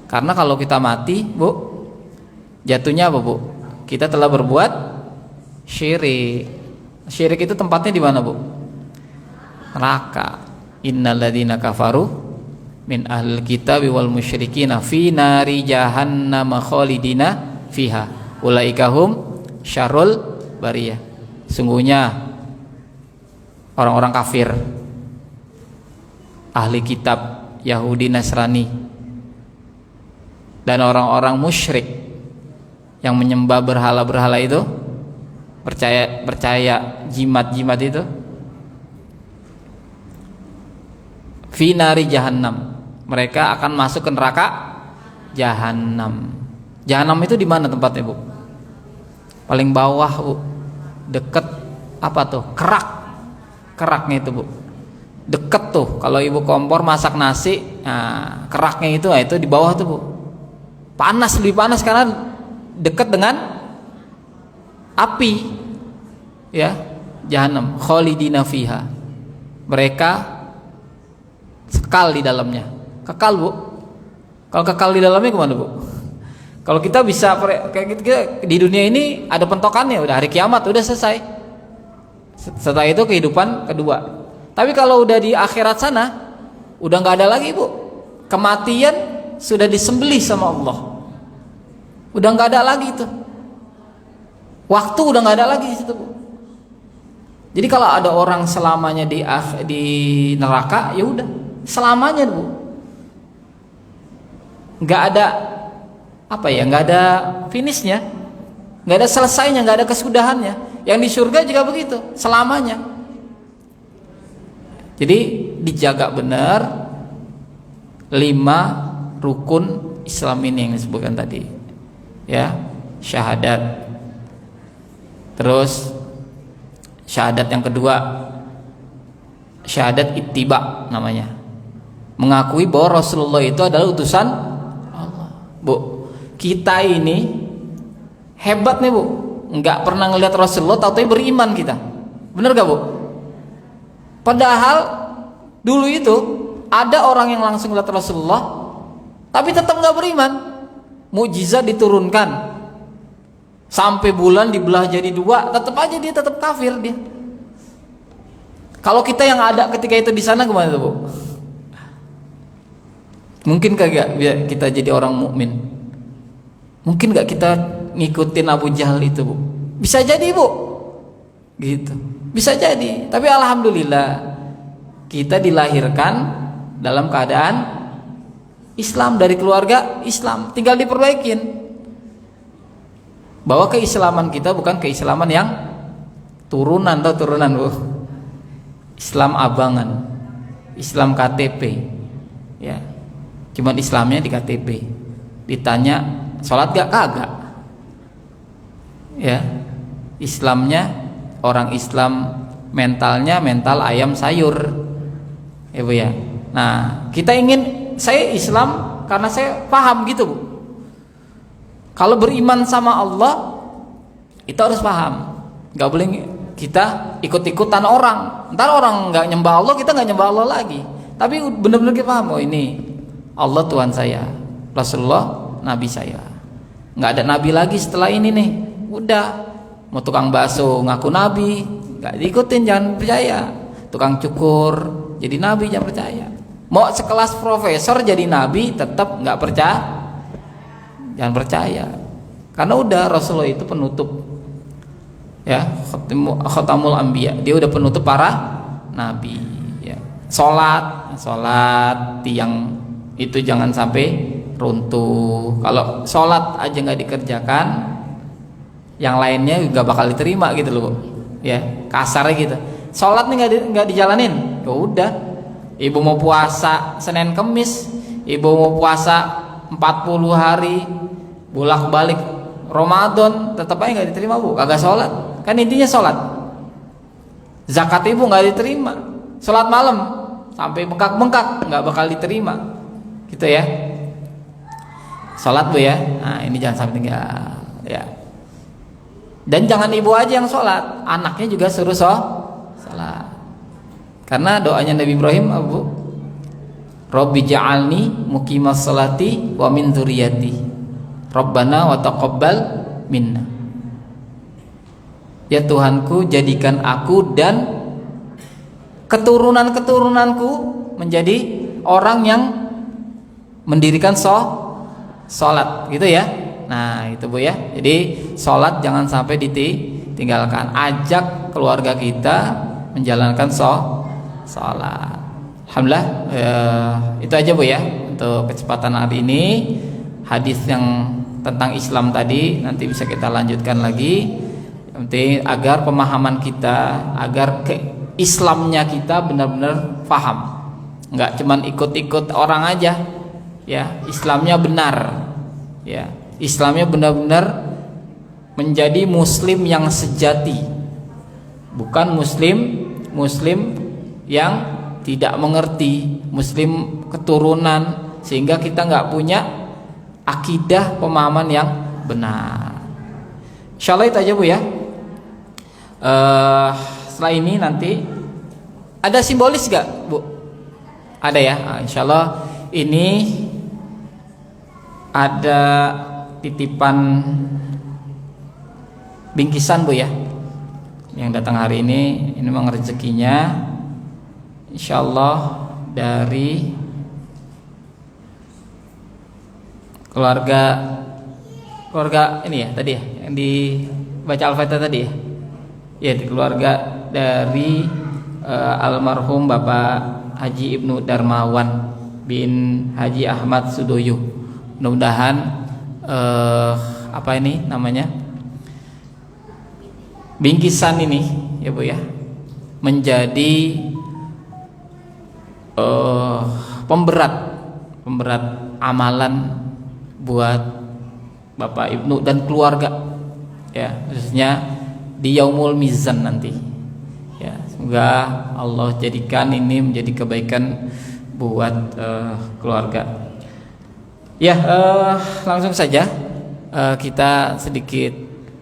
Speaker 1: Karena kalau kita mati, Bu, jatuhnya apa, Bu? Kita telah berbuat syirik. Syirik itu tempatnya di mana, Bu? Neraka. Innalladzina kafaru min ahlil kitabi wal musyrikina fi nari jahannam khalidina fiha. Ulaika hum syarrul bariyah. Sungguhnya orang-orang kafir, ahli kitab, Yahudi, Nasrani, dan orang-orang musyrik yang menyembah berhala-berhala itu, percaya jimat-jimat itu, fi nari jahannam, mereka akan masuk ke neraka jahanam. Jahanam itu di mana tempatnya, Bu? Paling bawah, Bu, deket apa tuh? Kerak. keraknya itu, Bu. Deket tuh kalau ibu kompor masak nasi, nah keraknya itu, nah, itu di bawah tuh, Bu. Panas, lebih panas karena dekat dengan api, ya, jahanam. Khalidina fiha, mereka kekal di dalamnya. Kekal, Bu. Kalau kekal di dalamnya gimana, Bu? Kalau kita bisa kayak gitu, di dunia ini ada pentokannya, udah hari kiamat udah selesai. Setelah itu kehidupan kedua. Tapi kalau udah di akhirat sana, udah nggak ada lagi, Bu. Kematian sudah disembelih sama Allah. Udah nggak ada lagi itu. Waktu udah nggak ada lagi di situ, Bu. Jadi kalau ada orang selamanya di neraka, ya udah selamanya, Bu. Nggak ada apa ya? Nggak ada finishnya, nggak ada selesainya, nggak ada kesudahannya. Yang di surga juga begitu, selamanya. Jadi dijaga benar 5 rukun Islam ini yang disebutkan tadi, ya, syahadat. Terus syahadat yang kedua, syahadat ittiba namanya, mengakui bahwa Rasulullah itu adalah utusan Allah. Bu, kita ini hebat nih, Bu, nggak pernah ngelihat Rasulullah, tahu-tahu beriman kita. Bener gak, Bu? Padahal dulu itu ada orang yang langsung lihat Rasulullah tapi tetap nggak beriman. Mukjizat diturunkan sampai bulan dibelah jadi 2, tetap aja dia tetap kafir dia. Kalau kita yang ada ketika itu di sana gimana tuh, Bu? Mungkin kagak kita jadi orang mukmin? Mungkin nggak kita ngikutin Abu Jahal itu, Bu? Bisa jadi, Bu, gitu. Bisa jadi, tapi alhamdulillah kita dilahirkan dalam keadaan Islam, dari keluarga Islam, tinggal diperbaikin. Bahwa keislaman kita bukan keislaman yang turunan, atau turunan, Bu. Islam abangan, Islam KTP, ya. Cuman Islamnya di KTP. Ditanya sholat gak? Kagak. Ya, Islamnya orang Islam mentalnya mental ayam sayur, ya, Bu, ya. Nah, kita ingin, saya Islam karena saya paham gitu, Bu. Kalau beriman sama Allah itu harus paham, nggak boleh kita ikut-ikutan orang. Ntar orang nggak nyembah Allah, kita nggak nyembah Allah lagi. Tapi benar-benar kita paham, oh ini Allah Tuhan saya, Rasulullah Nabi saya. Nggak ada Nabi lagi setelah ini nih. Udah, mau tukang bakso ngaku Nabi, nggak diikutin, jangan percaya. Tukang cukur jadi Nabi, jangan percaya. Mau sekelas profesor jadi Nabi, tetap nggak percaya, jangan percaya. Karena udah Rasulullah itu penutup, ya, khatamul anbiya, dia udah penutup para nabi, ya. Sholat tiang itu jangan sampai runtuh. Kalau sholat aja nggak dikerjakan, yang lainnya juga bakal diterima gitu loh, ya, kasarnya gitu. Sholat nih nggak dijalanin, ya udah. Ibu mau puasa Senin Kemis, ibu mau puasa 40 hari bolak-balik Ramadan, tetap aja nggak diterima, Bu. Kagak sholat, kan intinya sholat. Zakat ibu nggak diterima, sholat malam sampai bengkak-bengkak nggak bakal diterima, gitu ya. Sholat, Bu, ya. Nah, ini jangan sampai tinggal, ya. Dan jangan ibu aja yang sholat, anaknya juga suruh sholat. Karena doanya Nabi Ibrahim, Abu, Rabbi ja'alni muqimas sholati wa min dzurriyyati Rabbana wa taqabbal minna. Ya Tuhanku, jadikan aku dan keturunan-keturunanku menjadi orang yang mendirikan sholat, gitu ya. Nah, itu, Bu, ya. Jadi sholat jangan sampai ditinggalkan. Ajak keluarga kita menjalankan sholat. Alhamdulillah, itu aja, Bu, ya, untuk kesempatan hari ini. Hadis yang tentang Islam tadi nanti bisa kita lanjutkan lagi. Yang penting agar pemahaman kita, agar Islamnya kita benar-benar paham, nggak cuman ikut-ikut orang aja, ya. Islamnya benar, ya. Islamnya benar-benar menjadi Muslim yang sejati, bukan Muslim muslim yang tidak mengerti, muslim keturunan, sehingga kita nggak punya akidah pemahaman yang benar. Insyaallah itu aja Bu ya. Setelah ini nanti ada simbolis gak Bu? Ada ya. Insyaallah ini ada titipan bingkisan Bu ya, yang datang hari ini memang rezekinya insyaallah dari keluarga ini ya tadi ya, yang dibaca Al-Fatihah tadi ya. Ya, di keluarga dari almarhum Bapak Haji Ibnu Darmawan bin Haji Ahmad Sudoyo. Mudah-mudahan apa ini namanya? Bingkisan ini ya Bu ya, menjadi pemberat amalan buat Bapak Ibnu dan keluarga ya, khususnya di Yaumul Mizan nanti ya. Semoga Allah jadikan ini menjadi kebaikan buat keluarga ya. Langsung saja kita sedikit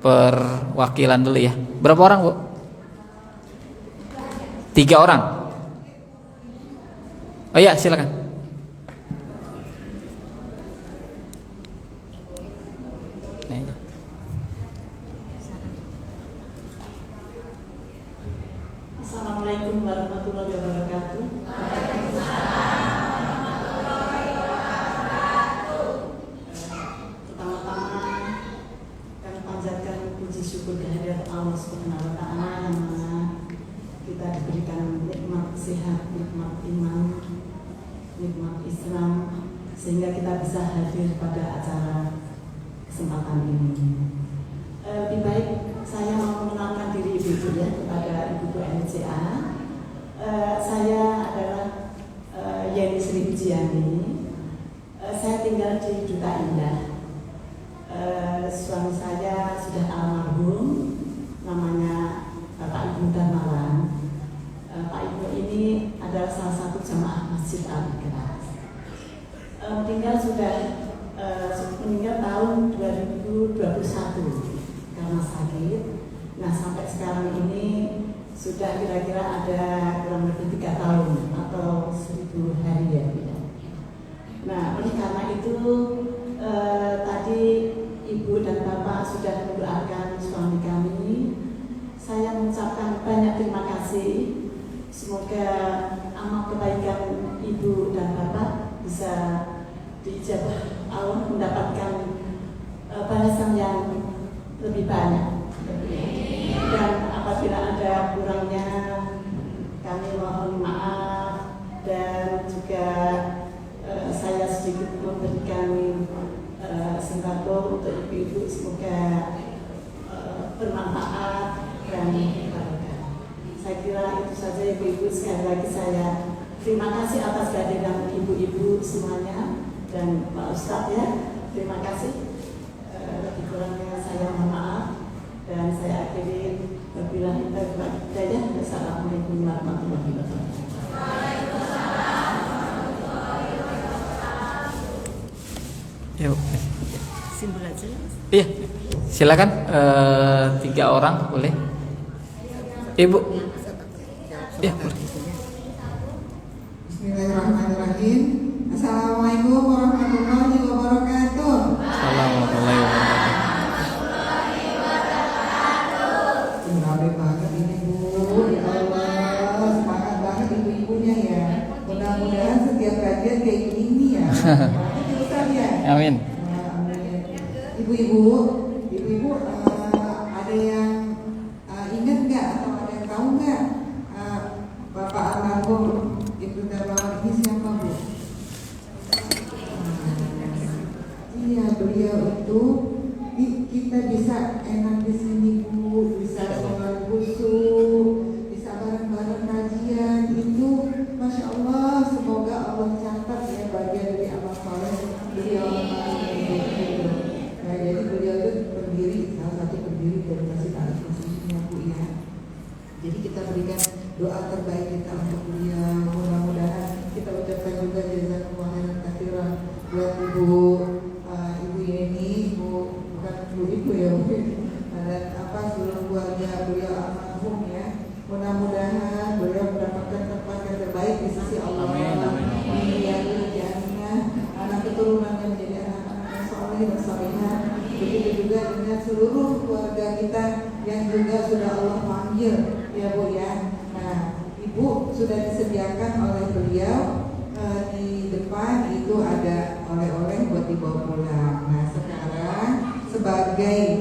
Speaker 1: perwakilan dulu ya. Berapa orang Bu? 3 orang. Oh ya, silakan.
Speaker 2: Assalamualaikum warahmatullahi wabarakatuh. Pertama-tama kami panjatkan puji syukur kehadirat Allah Subhanahu wa taala yang mana kita diberikan nikmat sehat, nikmat iman, nikmat Islam, sehingga kita bisa hadir pada acara kesempatan ini. Lebih baik saya mau mengenalkan diri ibu-ibu ya kepada ibu-ibu NCA. Saya adalah Yeni Sri Pujiani. Saya tinggal di Duta Indah. Suami saya sudah almarhum, namanya Pak Ibu Darmawan. Pak Ibu ini adalah salah satu jamaah Masjid Al-Ikhlas. Meninggal tahun 2021 karena sakit. Nah, sampai sekarang ini sudah kira-kira ada kurang lebih 3 tahun atau 1000 hari ya. Nah, oleh karena itu tadi Ibu dan Bapak sudah mendoakan suami kami. Saya mengucapkan banyak terima kasih. Semoga amal kebaikan Ibu dan Bapak bisa diijabah Allah, mendapatkan balasan yang lebih banyak. Dan apabila ada kurangnya, kami mohon maaf. Dan juga saya sedikit memberikan sembako untuk ibu-ibu, semoga bermanfaat dan berkah. Saya kira itu saja ibu-ibu. Sekali lagi saya terima kasih atas kehadiran ibu-ibu semuanya dan Pak Ustadz ya. Terima kasih. Lebih kurangnya saya mohon maaf. Dan saya akhiri wabillahi taufiq wal hidayah. Assalamualaikum warahmatullahi wabarakatuh.
Speaker 1: Yuk.
Speaker 2: Simbol aja.
Speaker 1: Iya. Silakan 3 orang boleh. Ibu. Ya, boleh.
Speaker 3: Bismillahirrahmanirrahim. Assalamualaikum warahmatullahi wabarakatuh.
Speaker 1: Assalamualaikum warahmatullahi wabarakatuh.
Speaker 3: Rame banget ini Bu, ya Allah, semangat banget ibu-ibunya ya. Mudah-mudahan setiap kajian kayak gini ya. Ustaz ya.
Speaker 1: Amin.
Speaker 3: Ibu-ibu, ada yang ingat nggak atau ada yang tahu nggak Bapak almarhum Ibnu Darmawan ini siapa Bu? Iya, beliau itu kita bisa enak di sini Bu, bisa sholat khusyuk, bisa bareng-bareng kajian itu, masya Allah. Semoga Allah catat ya bagian dari amal soleh beliau. Nah, jadi beliau itu pendiri, salah satu pendiri dari Masjid Al-Ikhlas Bu ya. Jadi kita berikan doa terbaik kita untuk beliau. Mudah-mudahan kita ucapkan juga jazakumullah khairan katsiran buat ibu Yeni, bukan ibu ya, dan seluruh keluarga beliau almarhum ya. Mudah-mudahan beliau mendapatkan tempat yang terbaik di sisi Allah. Anak keturunan yang menjadi anak-anak yang soleh dan solehah. Begitu juga dengan seluruh keluarga kita yang juga sudah Allah panggil ya Bu ya. Nah, Ibu sudah disediakan oleh beliau di depan itu ada oleh-oleh buat dibawa pulang. Nah, sekarang sebagai